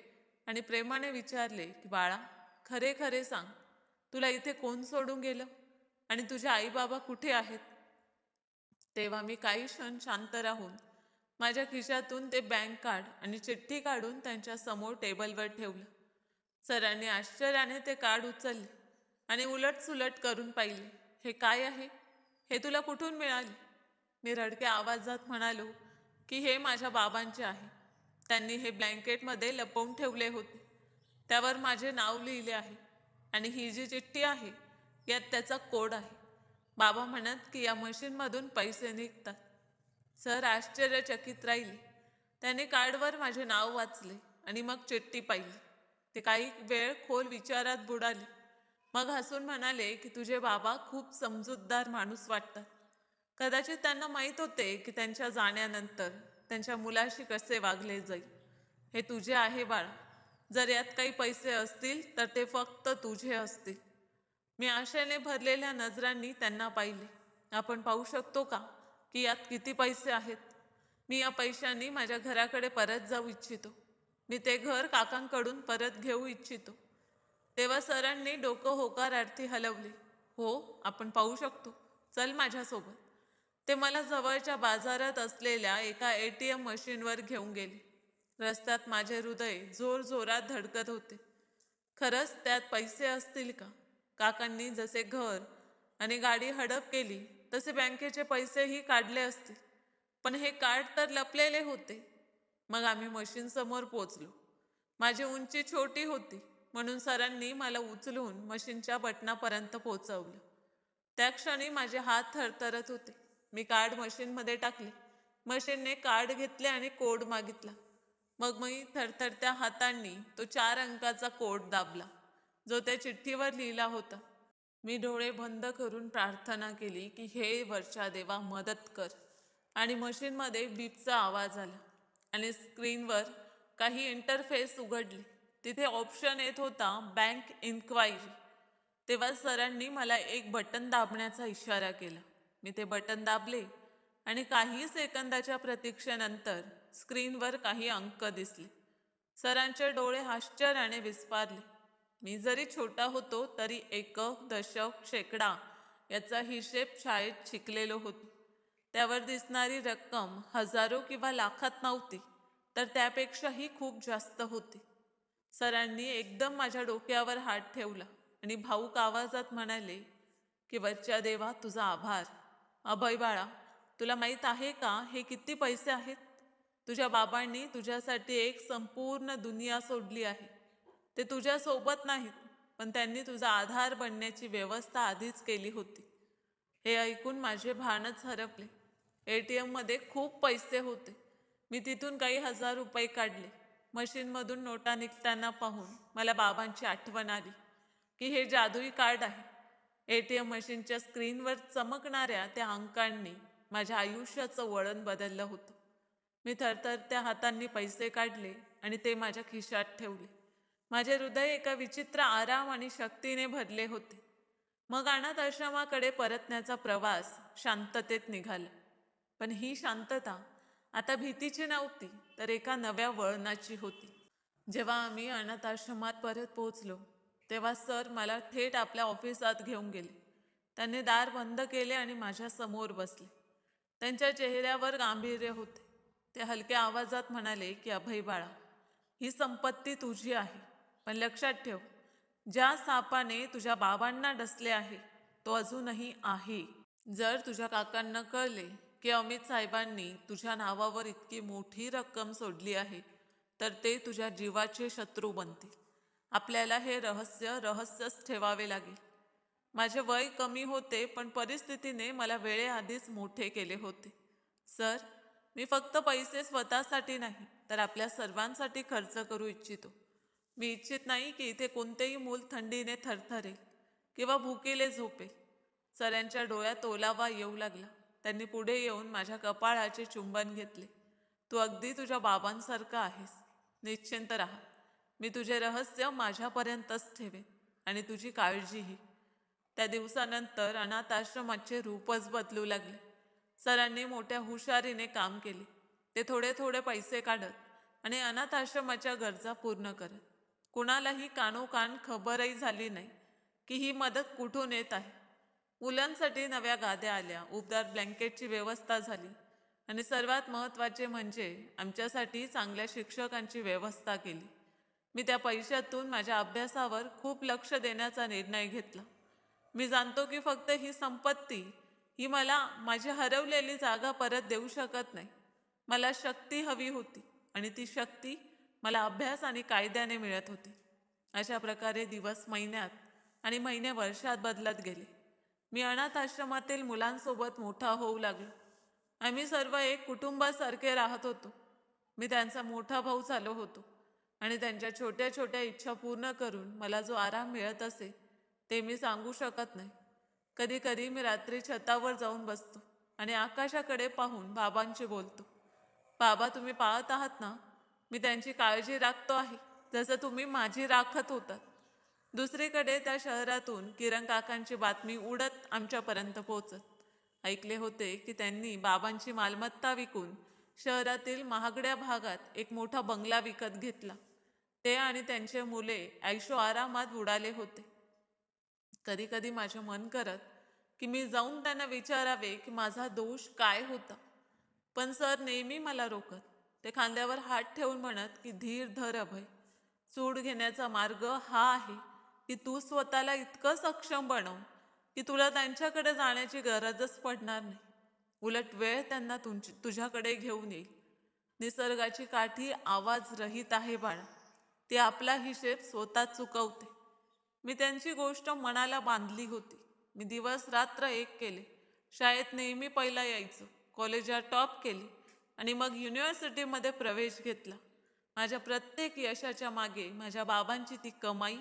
आणि प्रेमाने विचारले की बाळा, खरे खरे सांग, तुला इथे कोण सोडून गेलं आणि तुझे आई बाबा कुठे आहेत? तेव्हा मी काही क्षण शांत राहून माझ्या खिशातून ते बँक कार्ड आणि चिठ्ठी काढून त्यांच्या समोर टेबलवर ठेवलं. सरांनी आश्चर्याने ते कार्ड उचलले आणि उलटसुलट करून पाहिले. हे काय आहे? हे तुला कुठून मिळाले? मी रडक्या आवाजात म्हणालो की हे माझ्या बाबांचे आहे. त्यांनी हे ब्लँकेटमध्ये लपवून ठेवले होते. त्यावर माझे नाव लिहिले आहे आणि ही जी चिठ्ठी आहे यात त्याचा कोड आहे. बाबा म्हणत की या मशीनमधून पैसे निघतात. सर आश्चर्यचकित राहिले. त्याने कार्डवर माझे नाव वाचले आणि मग चिठ्ठी पाहिली. ते काही वेळ खोल विचारात बुडाले. मग हसून म्हणाले की तुझे बाबा खूप समजूतदार माणूस वाटतात. कदाचित त्यांना माहीत होते की त्यांच्या जाण्यानंतर त्यांच्या मुलाशी कसे वागले जाईल. हे तुझे आहे बाळा. जर यात काही पैसे असतील तर ते फक्त तुझे असतील. मी आशेने भरलेल्या नजरांनी त्यांना पाहिले. आपण पाहू शकतो का की यात किती पैसे आहेत? मी या पैशांनी माझ्या घराकडे परत जाऊ इच्छितो. मी ते घर काकांकडून परत घेऊ इच्छितो. तेव्हा सरांनी डोकं होकारार्थी हलवले. हो, आपण पाहू शकतो. चल माझ्यासोबत. ते मला जवळच्या बाजारात असलेल्या एका ATM मशीनवर घेऊन गेले. रस्त्यात माझे हृदय जोरजोरात धडकत होते. खरंच त्यात पैसे असतील का? काकांनी जसे घर आणि गाडी हडप केली तसे बँकेचे पैसेही काढले असतील. पण हे कार्ड तर लपलेले होते. मग आम्ही मशीनसमोर पोचलो. माझी उंची छोटी होती म्हणून सरांनी मला उचलून मशीनच्या बटनापर्यंत पोहोचवलं. त्या क्षणी माझे हात थरथरत होते. मी कार्ड मशीनमध्ये टाकले. मशीनने कार्ड घेतले आणि कोड मागितला. मग मी थरथरत्या हातांनी तो 4 अंकाचा कोड दाबला, जो त्या चिठ्ठीवर लिहिला होता. मी डोळे बंद करून प्रार्थना केली की हे वरच्या देवा मदत कर. आणि मशीनमध्ये बीपचा आवाज आला आणि स्क्रीनवर काही इंटरफेस उघडले. तिथे ऑप्शन येत होता बँक इन्क्वायरी. तेव्हा सरांनी मला एक बटन दाबण्याचा इशारा केला. मी ते बटन दाबले आणि काही सेकंदाच्या प्रतीक्षेनंतर स्क्रीनवर काही अंक दिसले. सरांचे डोळे आश्चर्याने विस्फारले. मी जरी छोटा होतो तरी एकक, दशक, शेकडा याचा हिशेब शाळेत शिकलेलो होतो. त्यावर दिसणारी रक्कम हजारो किंवा लाखात नव्हती, तर त्यापेक्षाही खूप जास्त होती. सरांनी एकदम माझ्या डोक्यावर हात ठेवला आणि भाऊक आवाजात म्हणाले की वरच्या देवा तुझा आभार. अभय बाळा, तुला माहीत आहे का हे किती पैसे आहेत? तुझ्या बाबांनी तुझ्यासाठी एक संपूर्ण दुनिया सोडली आहे. ते तुझ्या सोबत नाहीत, पण त्यांनी तुझा आधार बनण्याची व्यवस्था आधीच केली होती. हे ऐकून माझे भानच हरपले. ATM मध्ये खूप पैसे होते. मी तिथून काही हजार रुपये काढले. मशीनमधून नोटा निघताना पाहून मला बाबांची आठवण आली की हे जादुई कार्ड आहे. ATM मशीनच्या स्क्रीनवर चमकणाऱ्या त्या अंकांनी माझ्या आयुष्याचं वळण बदललं होतं. मी थरथरत्या हातांनी पैसे काढले आणि ते माझ्या खिशात ठेवले. माझे हृदय एका विचित्र आराम आणि शक्तीने भरले होते. मग अनाथ आश्रमाकडे परतण्याचा प्रवास शांततेत निघाला. पण ही शांतता आता भीतीची नव्हती, तर एका नव्या वळणाची होती. जेव्हा आम्ही अनाथ आश्रमात परत पोहोचलो तेव्हा सर मला थेट आपल्या ऑफिसात घेऊन गेले. त्यांनी दार बंद केले आणि माझ्या समोर बसले. त्यांच्या चेहऱ्यावर गांभीर्य होते. ते हलक्या आवाजात म्हणाले की अभय बाळा, ही संपत्ती तुझी आहे, पण लक्षात ठेव, ज्या सापाने तुझ्या बाबांना डसले आहे तो अजूनही आहे. जर तुझ्या काकांना कळले की अमित साहेबांनी तुझ्या नावावर इतकी मोठी रक्कम सोडली आहे तर ते तुझ्या जीवाचे शत्रू बनतील. आपल्याला हे रहस्यच ठेवावे लागेल. माझे वय कमी होते, पण परिस्थितीने मला वेळेआधीच मोठे केले होते. सर, मी फक्त पैसे स्वतःसाठी नाही तर आपल्या सर्वांसाठी खर्च करू इच्छितो. मी इच्छित नाही की इथे कोणतेही मूल थंडीने थरथरेल किंवा भुकेले झोपेल. सरांच्या डोळ्यात ओलावा येऊ लागला. त्यांनी पुढे येऊन माझ्या कपाळाचे चुंबन घेतले. तू अगदी तुझ्या बाबांसारखा आहेस. निश्चिंत राहा. मी तुझे रहस्य माझ्यापर्यंतच ठेवेन आणि तुझी काळजीही. त्या दिवसानंतर अनाथ आश्रमाचे रूपच बदलू लागले. सरांनी मोठ्या हुशारीने काम केले. ते थोडे थोडे पैसे काढत आणि अनाथ आश्रमाच्या गरजा पूर्ण करत. कुणालाही कानोकान खबरही झाली नाही की ही मदत कुठून येत आहे. मुलांसाठी नव्या गाद्या आल्या, उबदार ब्लँकेटची व्यवस्था झाली आणि सर्वात महत्त्वाचे म्हणजे आमच्यासाठी चांगल्या शिक्षकांची व्यवस्था केली. मी त्या पैशातून माझ्या अभ्यासावर खूप लक्ष देण्याचा निर्णय घेतला. मी जाणतो की फक्त ही संपत्ती ही मला माझी हरवलेली जागा परत देऊ शकत नाही. मला शक्ती हवी होती आणि ती शक्ती मला अभ्यास आणि कायद्याने मिळत होती. अशा प्रकारे दिवस महिन्यात आणि महिने वर्षात बदलत गेले. मी अनाथ आश्रमातील मुलांसोबत मोठा होऊ लागलो. आम्ही सर्व एक कुटुंबासारखे राहत होतो. मी त्यांचा मोठा भाऊ झालो होतो आणि त्यांच्या छोट्या छोट्या इच्छा पूर्ण करून मला जो आराम मिळत असे ते मी सांगू शकत नाही. कधी कधी मी रात्री छतावर जाऊन बसतो आणि आकाशाकडे पाहून बाबांशी बोलतो. बाबा, तुम्ही पाहत आहात ना, मी त्यांची काळजी राखतो आहे, जसं तुम्ही माझी राखत होतात. दुसरीकडे त्या शहरातून किरण काकांची बातमी उडत आमच्यापर्यंत पोहोचत. ऐकले होते की त्यांनी बाबांची मालमत्ता विकून शहरातील महागड्या भागात एक मोठा बंगला विकत घेतला. ते आणि त्यांचे मुले ऐशो आरामात बुडाले होते. कधी कधी माझे मन करत की मी जाऊन त्यांना विचारावे की माझा दोष काय होता. पण सर नेहमी मला रोखत. ते खांद्यावर हात ठेवून म्हणत की धीर धर अभय. सूड घेण्याचा मार्ग हा आहे की तू स्वतःला इतकं सक्षम बनव की तुला त्यांच्याकडे जाण्याची गरजच पडणार नाही. उलट वेळ त्यांना तुझ्याकडे घेऊन येईल. निसर्गाची काठी आवाज रहित आहे बाळा. ती आपला हिशेब स्वतः चुकवते. मी त्यांची गोष्ट मनाला बांधली होती. मी दिवस रात्र एक केले. शाळेत नेहमी पहिला यायचो. कॉलेजात टॉप केली आणि मग युनिव्हर्सिटीमध्ये प्रवेश घेतला. माझ्या प्रत्येक यशाच्या मागे माझ्या बाबांची ती कमाई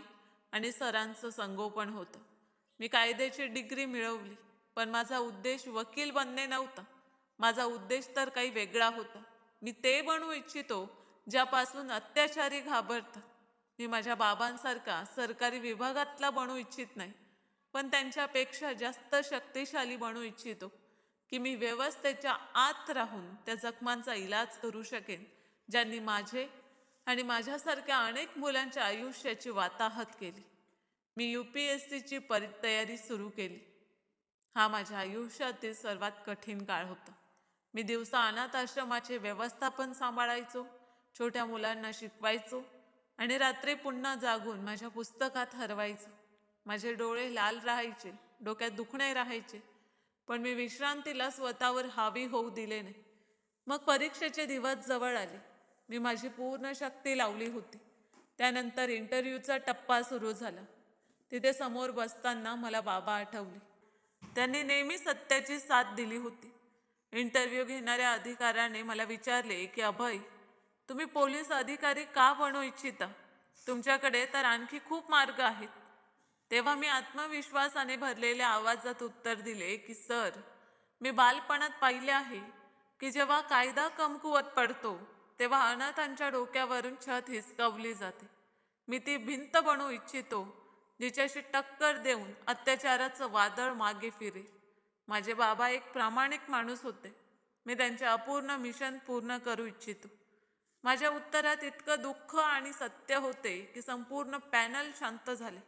आणि सरांचं संगोपन होतं. मी कायद्याची डिग्री मिळवली, पण माझा उद्देश वकील बनणे नव्हता. माझा उद्देश तर काही वेगळा होता. मी ते बनू इच्छितो ज्यापासून अत्याचारी घाबरतात. मी माझ्या बाबांसारखा सरकारी विभागातला बनू इच्छित नाही, पण त्यांच्यापेक्षा जास्त शक्तिशाली बनू इच्छितो की मी व्यवस्थेच्या आत राहून त्या जखमांचा इलाज करू शकेन, ज्यांनी माझे आणि माझ्यासारख्या अनेक मुलांच्या आयुष्याची वाताहत केली. मी UPSCची तयारी सुरू केली. हा माझ्या आयुष्यातील सर्वात कठीण काळ होता. मी दिवसा अनाथ आश्रमाचे व्यवस्थापन सांभाळायचो, छोट्या मुलांना शिकवायचो आणि रात्री पुन्हा जागून माझ्या पुस्तकात हरवायचो. माझे डोळे लाल राहायचे, डोक्यात दुखणे राहायचे, पण मी विश्रांतीला स्वतःवर हावी होऊ दिले नाही. मग परीक्षेचे दिवस जवळ आले. मी माझी पूर्ण शक्ती लावली होती. त्यानंतर इंटरव्ह्यूचा टप्पा सुरू झाला. तिथे समोर बसताना मला बाबा आठवले. त्यांनी नेहमी सत्याची साथ दिली होती. इंटरव्ह्यू घेणाऱ्या अधिकाऱ्याने मला विचारले की अभय, तुम्ही पोलीस अधिकारी का बनू इच्छिता? तुमच्याकडे तर आणखी खूप मार्ग आहेत. तेव्हा मी आत्मविश्वासाने भरलेल्या आवाजात उत्तर दिले की सर, मी बालपणात पाहिले आहे की जेव्हा कायदा कमकुवत पडतो तेव्हा अनाथांच्या डोक्यावरून छत हिसकावली जाते. मी ती भिंत बनू इच्छितो जिच्याशी टक्कर देऊन अत्याचाराचं वादळ मागे फिरेल. माझे बाबा एक प्रामाणिक माणूस होते. मी त्यांचे अपूर्ण मिशन पूर्ण करू इच्छितो. माझ्या उत्तरात इतकं दुःख आणि सत्य होते की संपूर्ण पॅनल शांत झाले.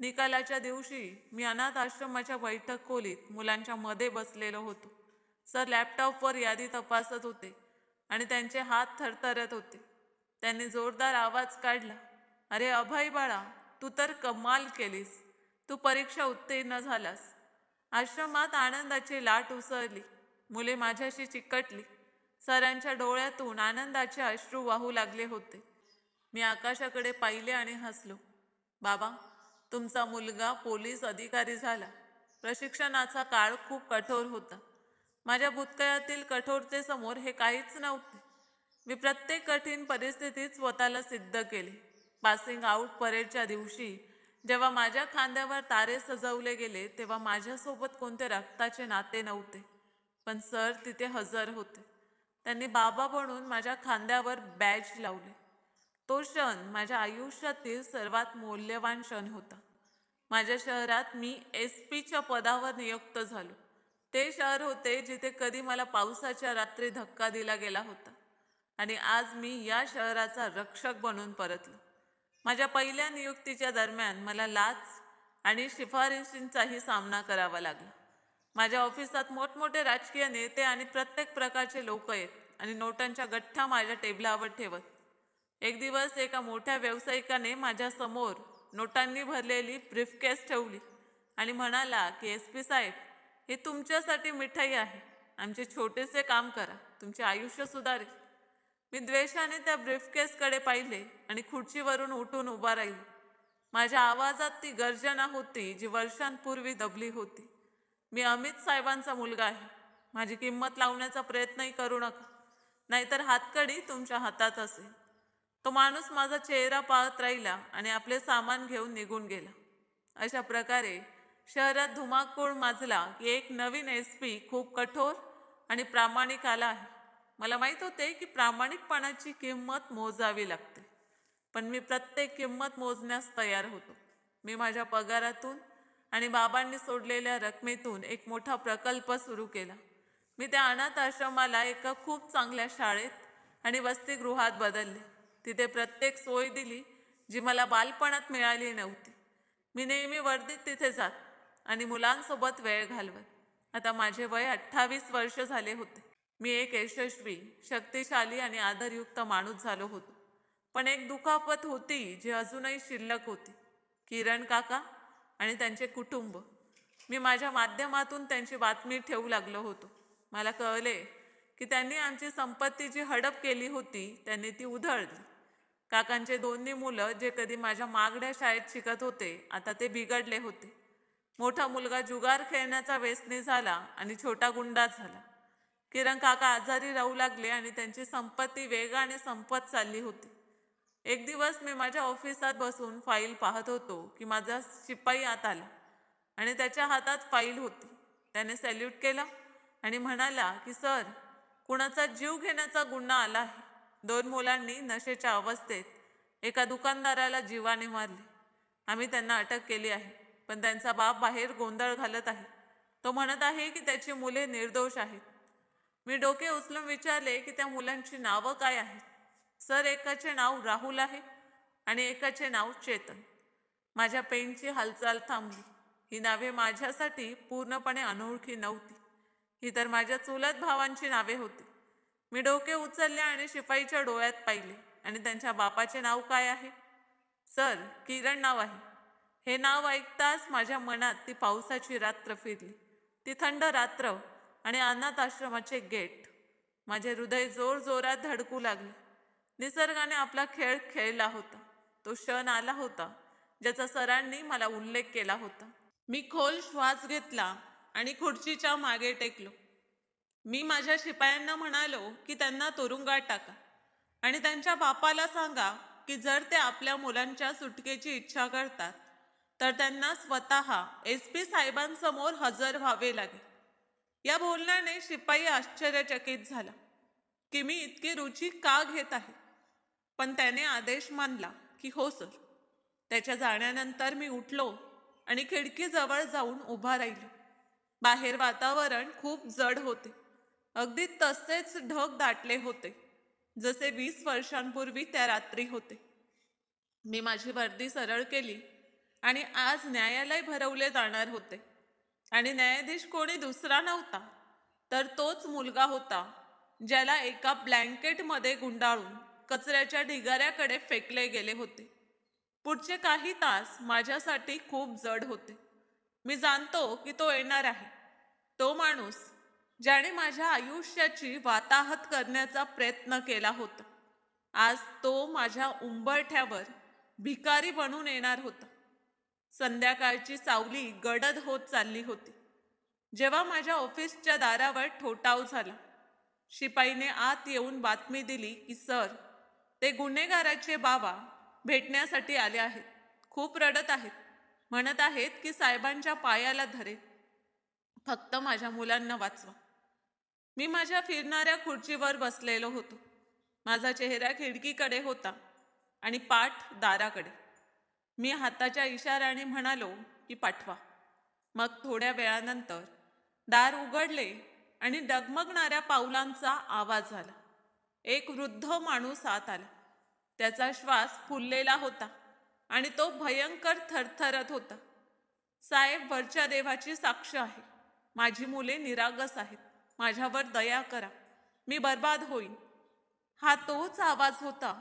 निकालाच्या दिवशी मी अनाथ आश्रमाच्या बैठक खोलीत मुलांच्या मध्ये बसलेलो होतो. सर लॅपटॉपवर यादी तपासत होते आणि त्यांचे हात थरथरत होते. त्यांनी जोरदार आवाज काढला, अरे अभय बाळा, तू तर कमाल केलीस. तू परीक्षा उत्तीर्ण झालास. आश्रमात आनंदाची लाट उसळली. मुले माझ्याशी चिकटली. सरांच्या डोळ्यातून आनंदाचे अश्रू वाहू लागले होते. मी आकाशाकडे पाहिले आणि हसलो. बाबा, तुमचा मुलगा पोलीस अधिकारी झाला. प्रशिक्षणाचा काळ खूप कठोर होता. माझ्या भूतकाळातील कठोरतेसमोर हे काहीच नव्हते. मी प्रत्येक कठीण परिस्थितीत स्वतःला सिद्ध केले. पासिंग आउट परेडच्या दिवशी जेव्हा माझ्या खांद्यावर तारे सजवले गेले तेव्हा माझ्यासोबत कोणते रक्ताचे नाते नव्हते, पण सर तिथे हजर होते. त्यांनी बाबा बनून माझ्या खांद्यावर बॅज लावले. तो क्षण माझ्या आयुष्यातील सर्वात मौल्यवान क्षण होता. माझ्या शहरात मी SP च्या पदावर नियुक्त झालो. ते शहर होते जिथे कधी मला पावसाच्या रात्री धक्का दिला गेला होता आणि आज मी या शहराचा रक्षक बनून परतलो. माझ्या पहिल्या नियुक्तीच्या दरम्यान मला लाच आणि शिफारशींचाही सामना करावा लागला. माझ्या ऑफिसात मोठमोठे राजकीय नेते आणि प्रत्येक प्रकारचे लोक येत आणि नोटांच्या गठ्ठा माझ्या टेबलावर ठेवत. एक दिवस एका मोठ्या व्यावसायिकाने माझ्या समोर नोटांनी भरलेली ब्रीफकेस ठेवली आणि म्हणाला की SP साहेब, हे तुमच्यासाठी मिठाई आहे. आमचे छोटेसे काम करा, तुमचे आयुष्य सुधारेल. मी द्वेषाने त्या ब्रीफकेसकडे पाहिले आणि खुर्चीवरून उठून उभा राहिले. माझ्या आवाजात ती गर्जना होती जी वर्षांपूर्वी दबली होती. मी अमित साहेबांचा मुलगा आहे. माझी किंमत लावण्याचा प्रयत्नही करू नका, नाहीतर हातकडी तुमच्या हातात असेल. तो माणूस माझा चेहरा पाहत राहिला आणि आपले सामान घेऊन निघून गेला. अशा प्रकारे शहरात धुमाकूळ माजला की एक नवीन SP खूप कठोर आणि प्रामाणिक आला आहे. मला माहीत होते की प्रामाणिकपणाची किंमत मोजावी लागते, पण मी प्रत्येक किंमत मोजण्यास तयार होतो. मी माझ्या पगारातून आणि बाबांनी सोडलेल्या रकमेतून एक मोठा प्रकल्प सुरू केला. मी त्या अनाथ आश्रमाला एका खूप चांगल्या शाळेत आणि वसतिगृहात बदलले. तिथे प्रत्येक सोय दिली जी मला बालपणात मिळाली नव्हती. मी नेहमी वर्दीत तिथे जात आणि मुलांसोबत वेळ घालवत. आता माझे वय 28 वर्ष झाले होते. मी एक यशस्वी, शक्तिशाली आणि आदरयुक्त माणूस झालो होतो. पण एक दुखापत होती जी अजूनही शिल्लक होती. किरण काका आणि त्यांचे कुटुंब. मी माझ्या माध्यमातून त्यांची बातमी ठेवू लागलो होतो. मला कळले की त्यांनी आमची संपत्ती जी हडप केली होती त्यांनी ती उधळली. काकांचे दोन्ही मुलं जे कधी माझ्या मागड्या शाळेत शिकत होते आता ते बिघडले होते. मोठा मुलगा जुगार खेळण्याचा व्यसनी झाला आणि छोटा गुंडाच झाला. किरण काका आजारी राहू लागले आणि त्यांची संपत्ती वेगाने संपत चालली होती. एक दिवस मी माझ्या ऑफिसात बसून फाईल पाहत होतो की माझा शिपाई आत आला आणि त्याच्या हातात फाईल होती. त्याने सॅल्यूट केला आणि म्हणाला की सर, कुणाचा जीव घेण्याचा गुन्हा आला आहे. 2 मुलांनी नशेच्या अवस्थेत एका दुकानदाराला जीवाने मारले. आम्ही त्यांना अटक केली आहे, पण त्यांचा बाप बाहेर गोंधळ घालत आहे. तो म्हणत आहे की त्याची मुले निर्दोष आहेत. मी डोके उचलून विचारले की त्या मुलांची नावं काय आहेत. सर, एकाचे नाव राहुल आहे आणि एकाचे नाव चेतन. माझ्या पेनची हालचाल थांबली. ही नावे माझ्यासाठी पूर्णपणे अनोळखी नव्हती. ही तर माझ्या चुलत भावांची नावे होती. मी डोके उचलले आणि शिपाईच्या डोळ्यात पाहिले. आणि त्यांच्या बापाचे नाव काय आहे? सर, किरण नाव आहे. हे नाव ऐकताच माझ्या मनात ती पावसाची रात्र फिरली. ती थंड रात्र आणि अनाथ आश्रमाचे गेट. माझे हृदय जोरजोरात धडकू लागले. निसर्गाने आपला खेळ खेळला होता. तो क्षण आला होता ज्याचा सरांनी मला उल्लेख केला होता. मी खोल श्वास घेतला आणि खुर्चीच्या मागे टेकलो. मी माझ्या शिपायांना म्हणालो की त्यांना तुरुंगात टाका आणि त्यांच्या बापाला सांगा की जर ते आपल्या मुलांच्या सुटकेची इच्छा करतात तर त्यांना स्वतः SP साहेबांसमोर हजर व्हावे लागेल. या बोलण्याने शिपाई आश्चर्यचकित झाला की मी इतकी रुची का घेत आहे, पण त्याने आदेश मानला की हो सर. त्याच्या जाण्यानंतर मी उठलो आणि खिडकीजवळ जाऊन उभा राहिलो. बाहेर वातावरण खूप जड होते. अगदी तसेच ढग दाटले होते जसे 20 वर्षांपूर्वी त्या रात्री होते. मी माझी वर्दी सरळ केली आणि आज न्यायालय भरवले जाणार होते. आणि न्यायाधीश कोणी दुसरा नव्हता तर तोच मुलगा होता ज्याला एका ब्लँकेटमध्ये गुंडाळून कचऱ्याच्या ढिगाऱ्याकडे फेकले गेले होते. पुढचे काही तास माझ्यासाठी खूप जड होते. मी जाणतो की तो येणार आहे. तो माणूस ज्याने माझ्या आयुष्याची वाताहत करण्याचा प्रयत्न केला होता. आज तो माझ्या उंबरठ्यावर भिकारी बनून येणार होता. संध्याकाळची सावली गडद होत चालली होती जेव्हा माझ्या ऑफिसच्या दारावर ठोठाव झाला. शिपाईने आत येऊन बातमी दिली की सर, ते गुन्हेगाराचे बाबा भेटण्यासाठी आले आहेत. खूप रडत आहेत. म्हणत आहेत की साहेबांच्या पायाला धरेल. फक्त माझ्या मुलांना वाचवा. मी माझ्या फिरणाऱ्या खुर्चीवर बसलेलो होतो. माझा चेहरा खिडकीकडे होता आणि पाठ दाराकडे. मी हाताच्या इशाऱ्याने म्हणालो की पाठवा. मग थोड्या वेळानंतर दार उघडले आणि डगमगणाऱ्या पावलांचा आवाज आला. एक वृद्ध माणूस आत आला. त्याचा श्वास फुललेला होता आणि तो भयंकर थरथरत होता. साहेब, वरच्या देवाची साक्ष आहे. माझी मुले निरागस आहेत. माझ्यावर दया करा. मी बर्बाद होईन. हा तोच आवाज होता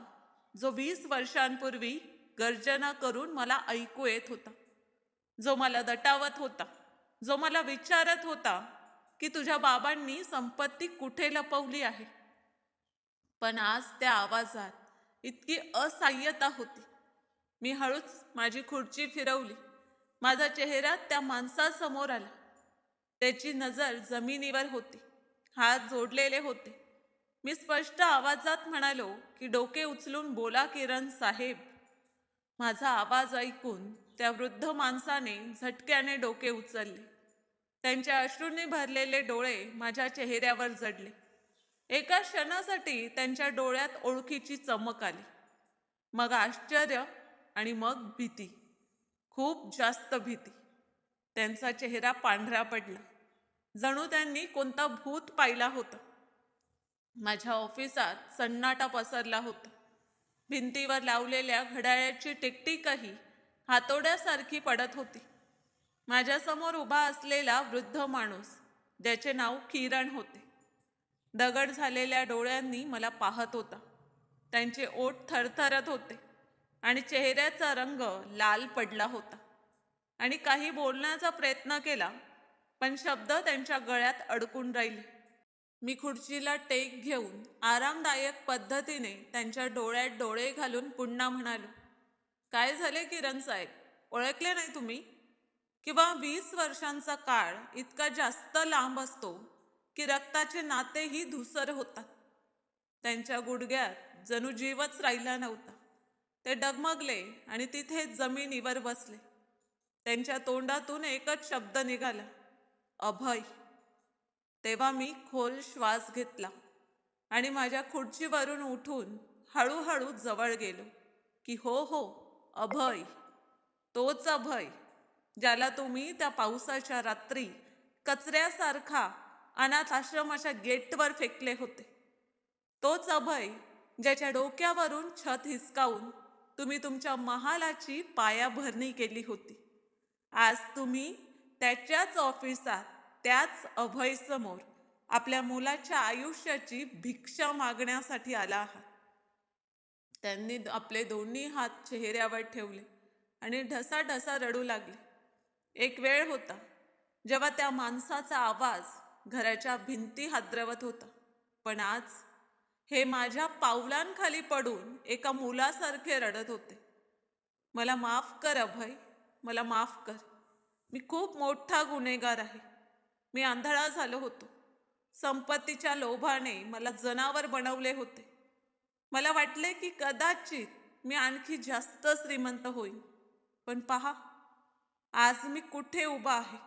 जो 20 वर्षांपूर्वी गर्जना करून मला ऐकू येत होता. जो मला दटावत होता. जो मला विचारत होता की तुझ्या बाबांनी संपत्ती कुठे लपवली आहे. पण आज त्या आवाजात इतकी असहाय्यता होती. मी हळूच माझी खुर्ची फिरवली. माझा चेहरा त्या माणसासमोर आला. त्याची नजर जमिनीवर होती. हात जोडलेले होते. मी स्पष्ट आवाजात म्हणालो की डोके उचलून बोला किरण साहेब. माझा आवाज ऐकून त्या वृद्ध माणसाने झटक्याने डोके उचलले. त्यांच्या अश्रूंनी भरलेले डोळे माझ्या चेहऱ्यावर जडले. एका क्षणासाठी त्यांच्या डोळ्यात ओळखीची चमक आली. मग आश्चर्य आणि मग भीती, खूप जास्त भीती. त्यांचा चेहरा पांढरा पडला, जणू त्यांनी कोणता भूत पाहिला होता. माझ्या ऑफिसात सन्नाटा पसरला होता. भिंतीवर लावलेल्या घड्याळाची टिकटिकही हातोड्यासारखी पडत होती. माझ्यासमोर उभा असलेला वृद्ध माणूस, ज्याचे नाव किरण होते, दगड झालेल्या डोळ्यांनी मला पाहत होता. त्यांचे ओठ थरथरत होते आणि चेहऱ्याचा रंग लाल पडला होता. आणि काही बोलण्याचा प्रयत्न केला, पण शब्द त्यांच्या गळ्यात अडकून राहिले. मी खुर्चीला टेक घेऊन आरामदायक पद्धतीने त्यांच्या डोळ्यात डोळे घालून पुन्हा म्हणालो, काय झाले किरण साहेब, ओळखले नाही तुम्ही? किंवा 20 वर्षांचा काळ इतका जास्त लांब असतो की रक्ताचे नातेही धुसर होतात. त्यांच्या गुडघ्यात जणू जीवच राहिला नव्हता. ते डगमगले आणि तिथेच जमिनीवर बसले. त्यांच्या तोंडातून एकच शब्द निघाला, अभय. तेव्हा मी खोल श्वास घेतला आणि माझ्या खुर्चीवरून उठून हळूहळू जवळ गेलो की हो, अभय, तोच अभय ज्याला तुम्ही त्या पावसाच्या रात्री कचऱ्यासारखा अनाथ आश्रमाच्या गेटवर फेकले होते. तोच अभय ज्याच्या डोक्यावरून छत हिसकावून तुम्ही तुमच्या महालाची पायाभरणी केली होती. आज तुम्ही त्याच्याच ऑफिसात त्याच अभय समोर आपल्या मुलाच्या आयुष्याची भिक्षा मागण्यासाठी आला आहात. त्यांनी आपले दोन्ही हात चेहऱ्यावर ठेवले आणि ढसाढसा रडू लागले. एक वेळ होता जेव्हा त्या माणसाचा आवाज घराच्या भिंती हादरवत होता, पण आज हे माझ्या पावलांखाली पडून एका मुलासारखे रडत होते. मला माफ कर अभय, मला माफ कर. मी खूप मोठा गुन्हेगार आहे. मी आंधळा झालो होतो. संपत्तीच्या लोभाने मला जनावर बनवले होते. मला वाटले की कदाचित मी आणखी जास्त श्रीमंत होईन, पण पहा आज मी कुठे उभा आहे.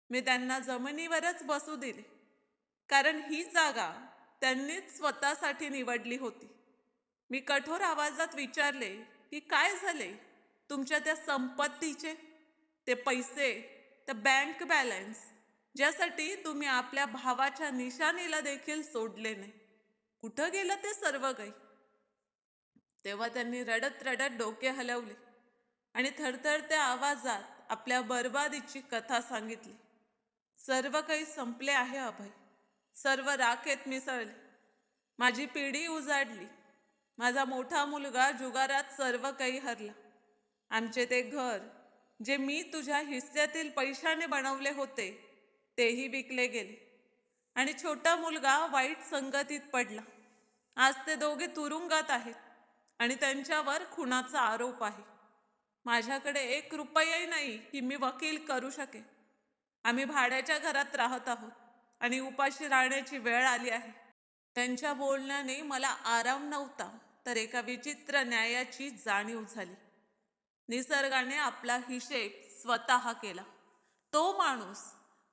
मी त्यांना जमिनीवरच बसू दिले, कारण ही जागा त्यांनीच स्वतःसाठी निवडली होती. मी कठोर आवाजात विचारले की काय झाले तुमच्या त्या संपत्तीचे, ते पैसे, ते बँक बॅलन्स, ज्यासाठी तुम्ही आपल्या भावाच्या निशाणीला देखील सोडले नाही. कुठं गेलं ते सर्व काही? तेव्हा त्यांनी रडत रडत डोके हलवले आणि थरथरत्या आवाजात आपल्या बर्बादीची कथा सांगितली. सर्व काही संपले आहे अभय. सर्व राखेत मिसळले. माझी पिढी उजाडली. माझा मोठा मुलगा जुगारात सर्व काही हरला. आमचे ते घर, जे मी तुझ्या हिस्स्यातील पैशाने बनवले होते, तेही विकले गेले. आणि छोटा मुलगा वाईट संगतीत पडला. आज ते दोघे तुरुंगात आहेत आणि त्यांच्यावर खुनाचा आरोप आहे. माझ्याकडे 1 रुपयाही नाही की मी वकील करू शकेन. आम्ही भाड्याच्या घरात राहत आहोत आणि उपाशी राहण्याची वेळ आली आहे. त्यांच्या बोलण्याने मला आराम नव्हता, तर एका विचित्र न्यायाची जाणीव झाली. निसर्गाने आपला हिशेब स्वतः केला. तो माणूस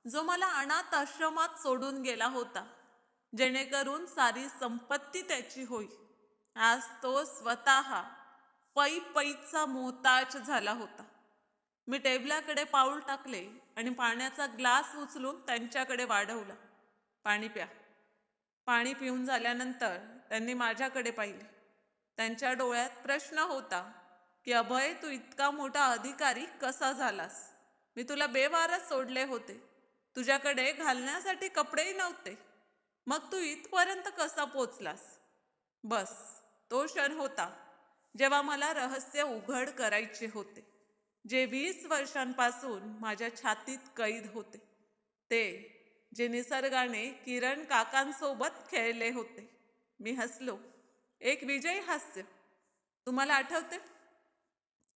जो मला अनाथ आश्रमात सोडून गेला होता, जेणेकरून सारी संपत्ती त्याची होईल, आज तो स्वतः पैचा मोहताज झाला होता. मी टेबलाकडे पाऊल टाकले आणि पाण्याचा ग्लास उचलून त्यांच्याकडे वाढवला. पाणी प्या. पाणी पिऊन झाल्यानंतर त्यांनी माझ्याकडे पाहिले. त्यांच्या डोळ्यात प्रश्न होता की अभय, तू इतका मोठा अधिकारी कसा झालास? मी तुला बेवारस सोडले होते. तुझ्याकडे घालण्यासाठी कपडेही नव्हते. मग तू इथपर्यंत कसा पोचलास? बस तो क्षण होता जेव्हा मला रहस्य उघड करायचे होते, जे 20 वर्षांपासून माझ्या छातीत कैद होते. ते जे निसर्गाने किरण काकांसोबत खेळले होते. मी हसलो, एक विजयी हास्य. तुम्हाला आठवते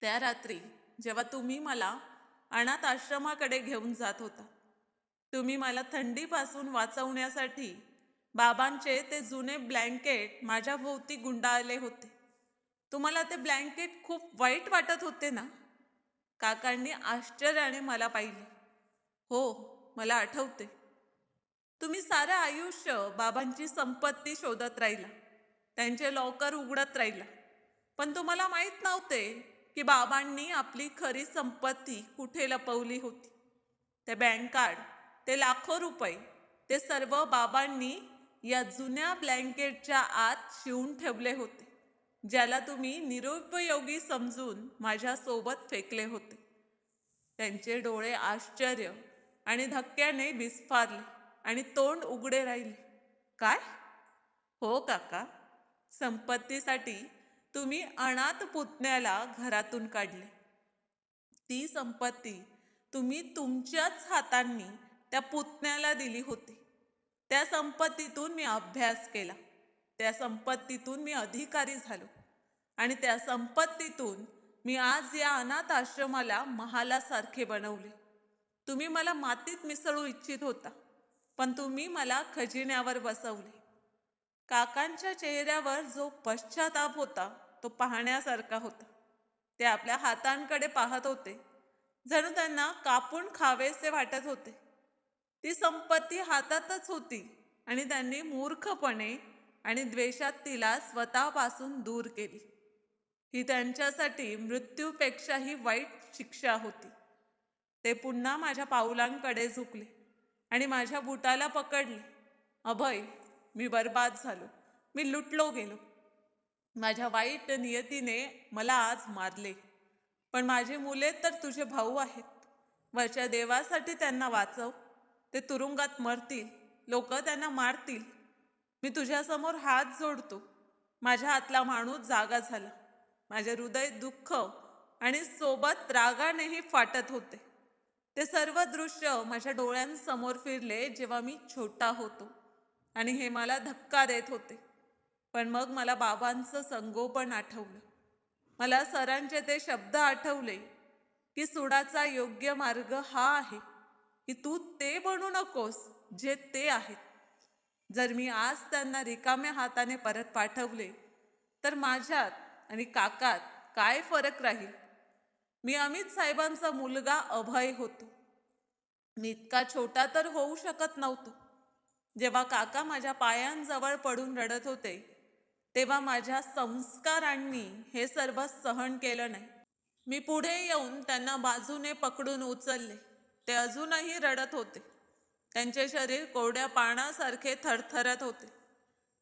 त्या रात्री जेव्हा तुम्ही मला अनाथ आश्रमाकडे घेऊन जात होता? तुम्ही मला थंडीपासून वाचवण्यासाठी बाबांचे ते जुने ब्लँकेट माझ्या भोवती गुंडाळले होते. तुम्हाला ते ब्लँकेट खूप वाईट वाटत होते ना? काकांनी आश्चर्याने मला पाहिले. हो, मला आठवते. तुम्ही सारं आयुष्य बाबांची संपत्ती शोधत राहिला. त्यांचे लॉकर उघडत राहिला. पण तुम्हाला माहीत नव्हते की बाबांनी आपली खरी संपत्ती कुठे लपवली होती. ते बँक कार्ड, ते लाखो रुपये, ते सर्व बाबांनी या जुन्या ब्लँकेटच्या आत शिवून ठेवले होते, ज्याला तुम्ही निरुपयोगी समजून माझ्यासोबत फेकले होते. त्यांचे डोळे आश्चर्य आणि धक्क्याने विस्फारले आणि तोंड उघडे राहिले. काय? हो काका, संपत्तीसाठी तुम्ही अनाथ पुतण्याला घरातून काढले. ती संपत्ती तुम्ही तुमच्याच हातांनी त्या पुतण्याला दिली होती. त्या संपत्तीतून मी अभ्यास केला. त्या संपत्तीतून मी अधिकारी झालो. आणि त्या संपत्तीतून मी आज या अनाथ आश्रमाला महालासारखे बनवले. तुम्ही मला मातीत मिसळू इच्छित होता, पण तुम्ही मला खजिन्यावर बसवले. काकांच्या चेहऱ्यावर जो पश्चाताप होता तो पाहण्यासारखा होता. ते आपल्या हातांकडे पाहत होते, जणू त्यांना कापून खावेसे वाटत होते. ती संपत्ती हातातच होती आणि त्यांनी मूर्खपणे आणि द्वेषात तिला स्वतःपासून दूर केली. ही त्यांच्यासाठी मृत्यूपेक्षाही वाईट शिक्षा होती. ते पुन्हा माझ्या पाऊलांकडे झुकले आणि माझ्या बुटाला पकडले. अभय, मी बर्बाद झालो. मी लुटलो गेलो. माझ्या वाईट नियतीने मला आज मारले. पण माझी मुले तर तुझे भाऊ आहेत. वरच्या देवासाठी त्यांना वाचव. ते तुरुंगात मरतील. लोक त्यांना मारतील. मी तुझ्यासमोर हात जोडतो. माझ्या हातला माणूस जागा झाला. माझे हृदय दुःख आणि सोबत रागानेही फाटत होते. ते सर्व दृश्य माझ्या डोळ्यांसमोर फिरले जेव्हा मी छोटा होतो आणि हे मला धक्का देत होते. पण मग मला बाबांचं संगोपन आठवलं. मला सरांचे ते शब्द आठवले की सुडाचा योग्य मार्ग हा आहे की तू ते बनू नकोस जे ते आहेत. जर मी आज त्यांना रिकाम्या हाताने परत पाठवले तर माझ्यात आणि काकात काय फरक राहील? मी अमित साहेबांचा मुलगा अभय होतो. मी इतका छोटा तर होऊ शकत नव्हतो. जेव्हा काका माझ्या पायांजवळ पडून रडत होते तेव्हा माझ्या संस्कारांनी हे सर्व सहन केलं नाही. मी पुढे येऊन त्यांना बाजूने पकडून उचलले. ते अजूनही रडत होते. त्यांचे शरीर कोरड्या पानासारखे थरथरत होते.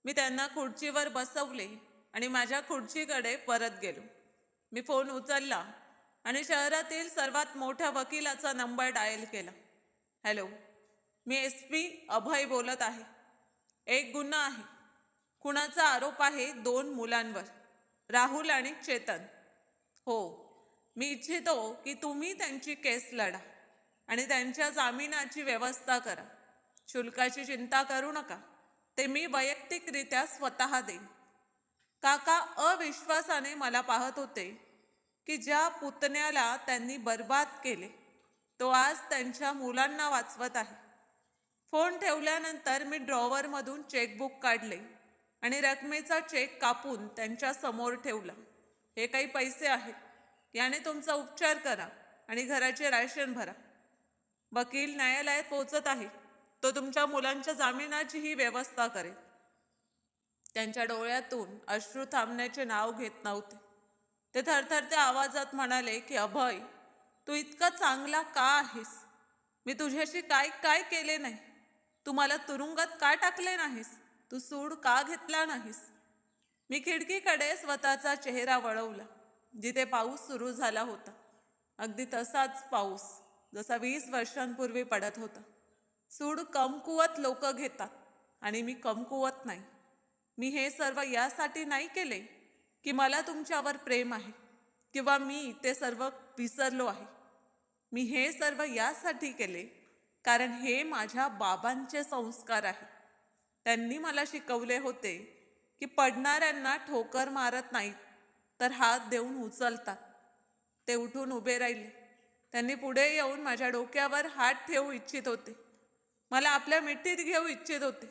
मी त्यांना खुर्चीवर बसवले आणि माझ्या खुर्चीकडे परत गेलो. मी फोन उचलला आणि शहरातील सर्वात मोठ्या वकिलाचा नंबर डायल केला. हॅलो, मी SP अभय बोलत आहे. एक गुन्हा आहे. खुनाचा आरोप आहे 2 मुलांवर, राहुल आणि चेतन. हो, मी इच्छितो की तुम्ही त्यांची केस लढा आणि त्यांच्या जामिनाची व्यवस्था करा. शुल्काची चिंता करू नका. ते मी वैयक्तिकरित्या स्वतः देईन. काका अविश्वासाने मला पाहत होते की ज्या पुतण्याला त्यांनी बर्बाद केले तो आज त्यांच्या मुलांना वाचवत आहे. फोन ठेवल्यानंतर मी ड्रॉवरमधून चेकबुक काढले आणि रकमेचा चेक कापून त्यांच्या समोर ठेवला. हे काही पैसे आहेत. याने तुमचा उपचार करा आणि घराचे राशन भरा. वकील न्यायालयात पोहोचत आहे. तो तुमच्या मुलांच्या जामिनाचीही व्यवस्था करेल. त्यांच्या डोळ्यातून अश्रू थांबण्याचे नाव घेत नव्हते. ते थरथरत्या आवाजात म्हणाले की अभय, तू इतका चांगला का आहेस? मी तुझ्याशी काय काय केले नाही? तू मला तुरुंगात का टाकले नाहीस? तू सूड का घेतला नाहीस? मी खिडकीकडे स्वतःचा चेहरा वळवला, जिथे पाऊस सुरू झाला होता. अगदी तसाच पाऊस जसा 20 वर्षांपूर्वी पडत होता. सूड कमकुवत लोक घेतात आणि मी कमकुवत नाही. मी हे सर्व यासाठी नाही केले की मला तुमच्यावर प्रेम आहे किंवा मी ते सर्व विसरलो आहे. मी हे सर्व यासाठी केले कारण हे माझ्या बाबांचे संस्कार आहेत. त्यांनी मला शिकवले होते की पडणाऱ्यांना ठोकर मारत नाहीत तर हात देऊन उचलतात. ते उठून उभे राहिले. त्यांनी पुढे येऊन माझ्या डोक्यावर हात ठेवू इच्छित होते. मला आपल्या मिठीत घेऊ इच्छित होते.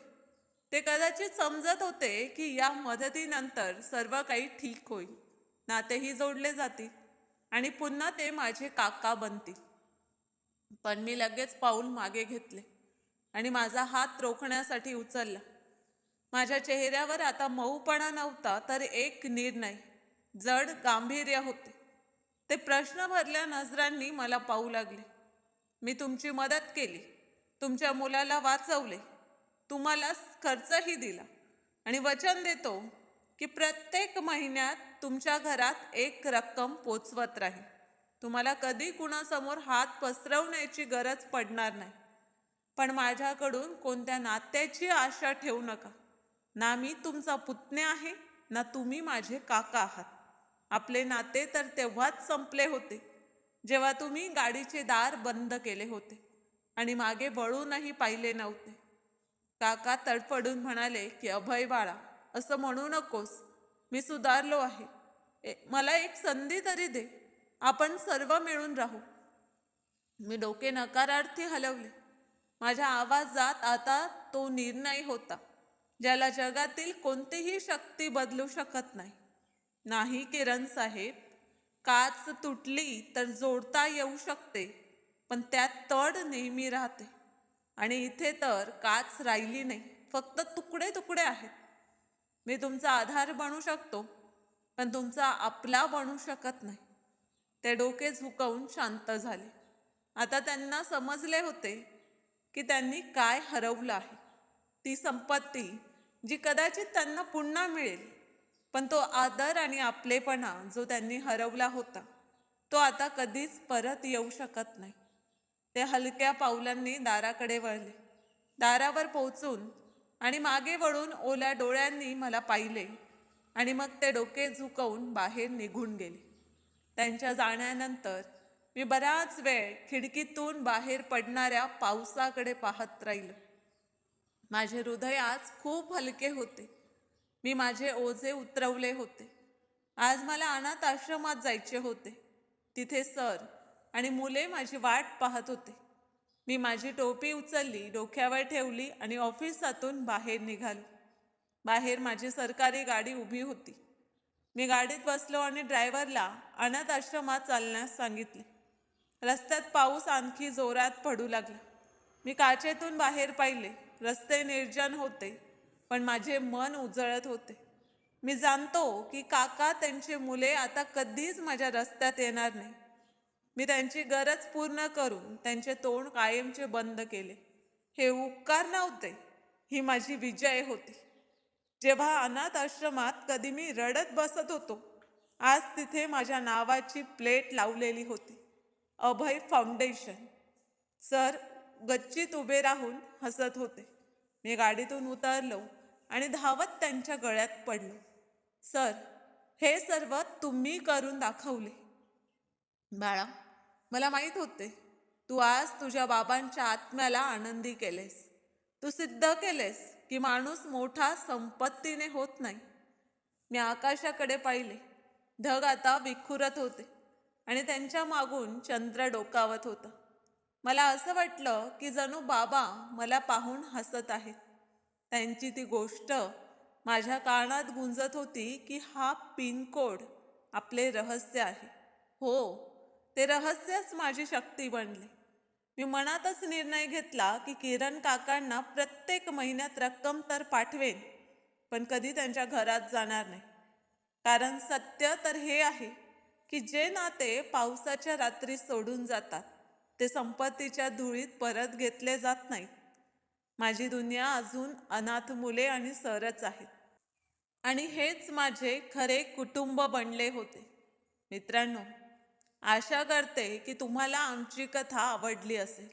ते कदाचित समजत होते की या मदतीनंतर सर्व काही ठीक होईल. नातेही जोडले जातील आणि पुन्हा ते माझे काका बनतील. पण मी लगेच पाऊल मागे घेतले आणि माझा हात रोखण्यासाठी उचलला. माझ्या चेहऱ्यावर आता मऊपणा नव्हता, तर एक निर्णय, जड गांभीर्य होते. ते प्रश्न भरल्या नजरांनी मला पाहू लागले. मी तुमची मदत केली, तुमच्या मुलाला वाचवले, तुम्हाला खर्चही दिला आणि वचन देतो की प्रत्येक महिन्यात तुमच्या घरात एक रक्कम पोचवत राहील. तुम्हाला कधी कुणासमोर हात पसरवण्याची गरज पडणार नाही. पण माझ्याकडून कोणत्या नात्याची आशा ठेवू नका. ना मी तुमचा पुतण्या आहे, ना तुम्ही माझे काका आहात. आपले नाते तर तेव्हाच संपले होते जेव्हा तुम्ही गाडीचे दार बंद केले होते आणि मागे वळूनही पाहिले नव्हते. काका तडफडून म्हणाले की अभय बाळा, असं म्हणू नकोस. मी सुधारलो आहे. मला एक संधी तरी दे. आपण सर्व मिळून राहू. मी डोके नकारार्थी हलवले. माझ्या आवाजात आता तो निर्णय होता ज्याला जगातील कोणतीही शक्ती बदलू शकत नाही. नाही किरण साहेब, काच तुटली तर जोडता येऊ शकते, पण त्यात तड नेहमी राहते. आणि इथे तर काच राहिली नाही, फक्त तुकडे तुकडे आहेत. मी तुमचा आधार बनू शकतो, पण तुमचा आपला बनू शकत नाही. ते डोके झुकवून शांत झाले. आता त्यांना समजले होते की त्यांनी काय हरवलं आहे. ती संपत्ती जी कदाचित त्यांना पुन्हा मिळेल, पण तो आदर आणि आपलेपणा जो त्यांनी हरवला होता, तो आता कधीच परत येऊ शकत नाही. ते हलक्या पावलांनी दाराकडे वळले. दारावर पोहोचून आणि मागे वळून ओल्या डोळ्यांनी मला पाहिले आणि मग ते डोके झुकवून बाहेर निघून गेले. त्यांच्या जाण्यानंतर मी बराच वेळ खिडकीतून बाहेर पडणाऱ्या पावसाकडे पाहत राहिलो. माझे हृदय आज खूप हलके होते. मी माझे ओझे उतरवले होते. आज मला अनाथ आश्रमात जायचे होते. तिथे सर आणि मुले माझी वाट पाहत होते. मी माझी टोपी उचलली, डोक्यावर ठेवली आणि ऑफिसातून बाहेर निघालो. बाहेर माझी सरकारी गाडी उभी होती. मी गाडीत बसलो आणि ड्रायव्हरला अनाथ आश्रमात चालण्यास सांगितले. रस्त्यात पाऊस आणखी जोरात पडू लागला. मी काचेतून बाहेर पाहिले. रस्ते निर्जन होते, पण माझे मन उजळत होते. मी जाणतो की काका त्यांची मुले आता कधीच माझ्या रस्त्यात येणार नाही. मी त्यांची गरज पूर्ण करून त्यांचे तोंड कायमचे बंद केले. हे उपकार नव्हते, ही माझी विजय होती. जेव्हा अनाथ आश्रमात कधी मी रडत बसत होतो, आज तिथे माझ्या नावाची प्लेट लावलेली होती, अभय फाउंडेशन. सर गच्चीत उभे राहून हसत होते. मी गाडीतून उतरलो आणि धावत त्यांच्या गळ्यात पडलो. सर, हे सर्व तुम्ही करून दाखवले. बाळा, मला माहीत होते तू आज तुझ्या बाबांच्या आत्म्याला आनंदी केलेस. तू सिद्ध केलेस की माणूस मोठा संपत्तीने होत नाही. मी आकाशाकडे पाहिले. ढग आता विखुरत होते आणि त्यांच्या मागून चंद्र डोकावत होता. मला असं वाटलं की जणू बाबा मला पाहून हसत आहेत. त्यांची ती गोष्ट माझ्या कानात गुंजत होती की हा पिनकोड आपले रहस्य आहे. हो, ते रहस्यच माझी शक्ती बनले. मी मनातच निर्णय घेतला की किरण काकांना प्रत्येक महिन्यात रक्कम तर पाठवेन, पण कधी त्यांच्या घरात जाणार नाही. कारण सत्य तर हे आहे की जे नाते पावसाच्या रात्री सोडून जातात ते संपत्तीच्या धुळीत परत घेतले जात नाहीत. माझी दुनिया अजून अनाथ मुले आणि सरच आहेत. आणि हेच माझे खरे कुटुंब बनले होते. मित्रांनो, आशा करते की तुम्हाला आमची कथा आवडली असेल.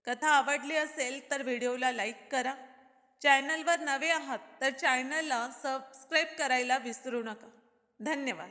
कथा आवडली असेल तर व्हिडिओला लाईक करा. चॅनलवर नवे आहात तर चॅनलला सबस्क्राईब करायला विसरू नका. धन्यवाद.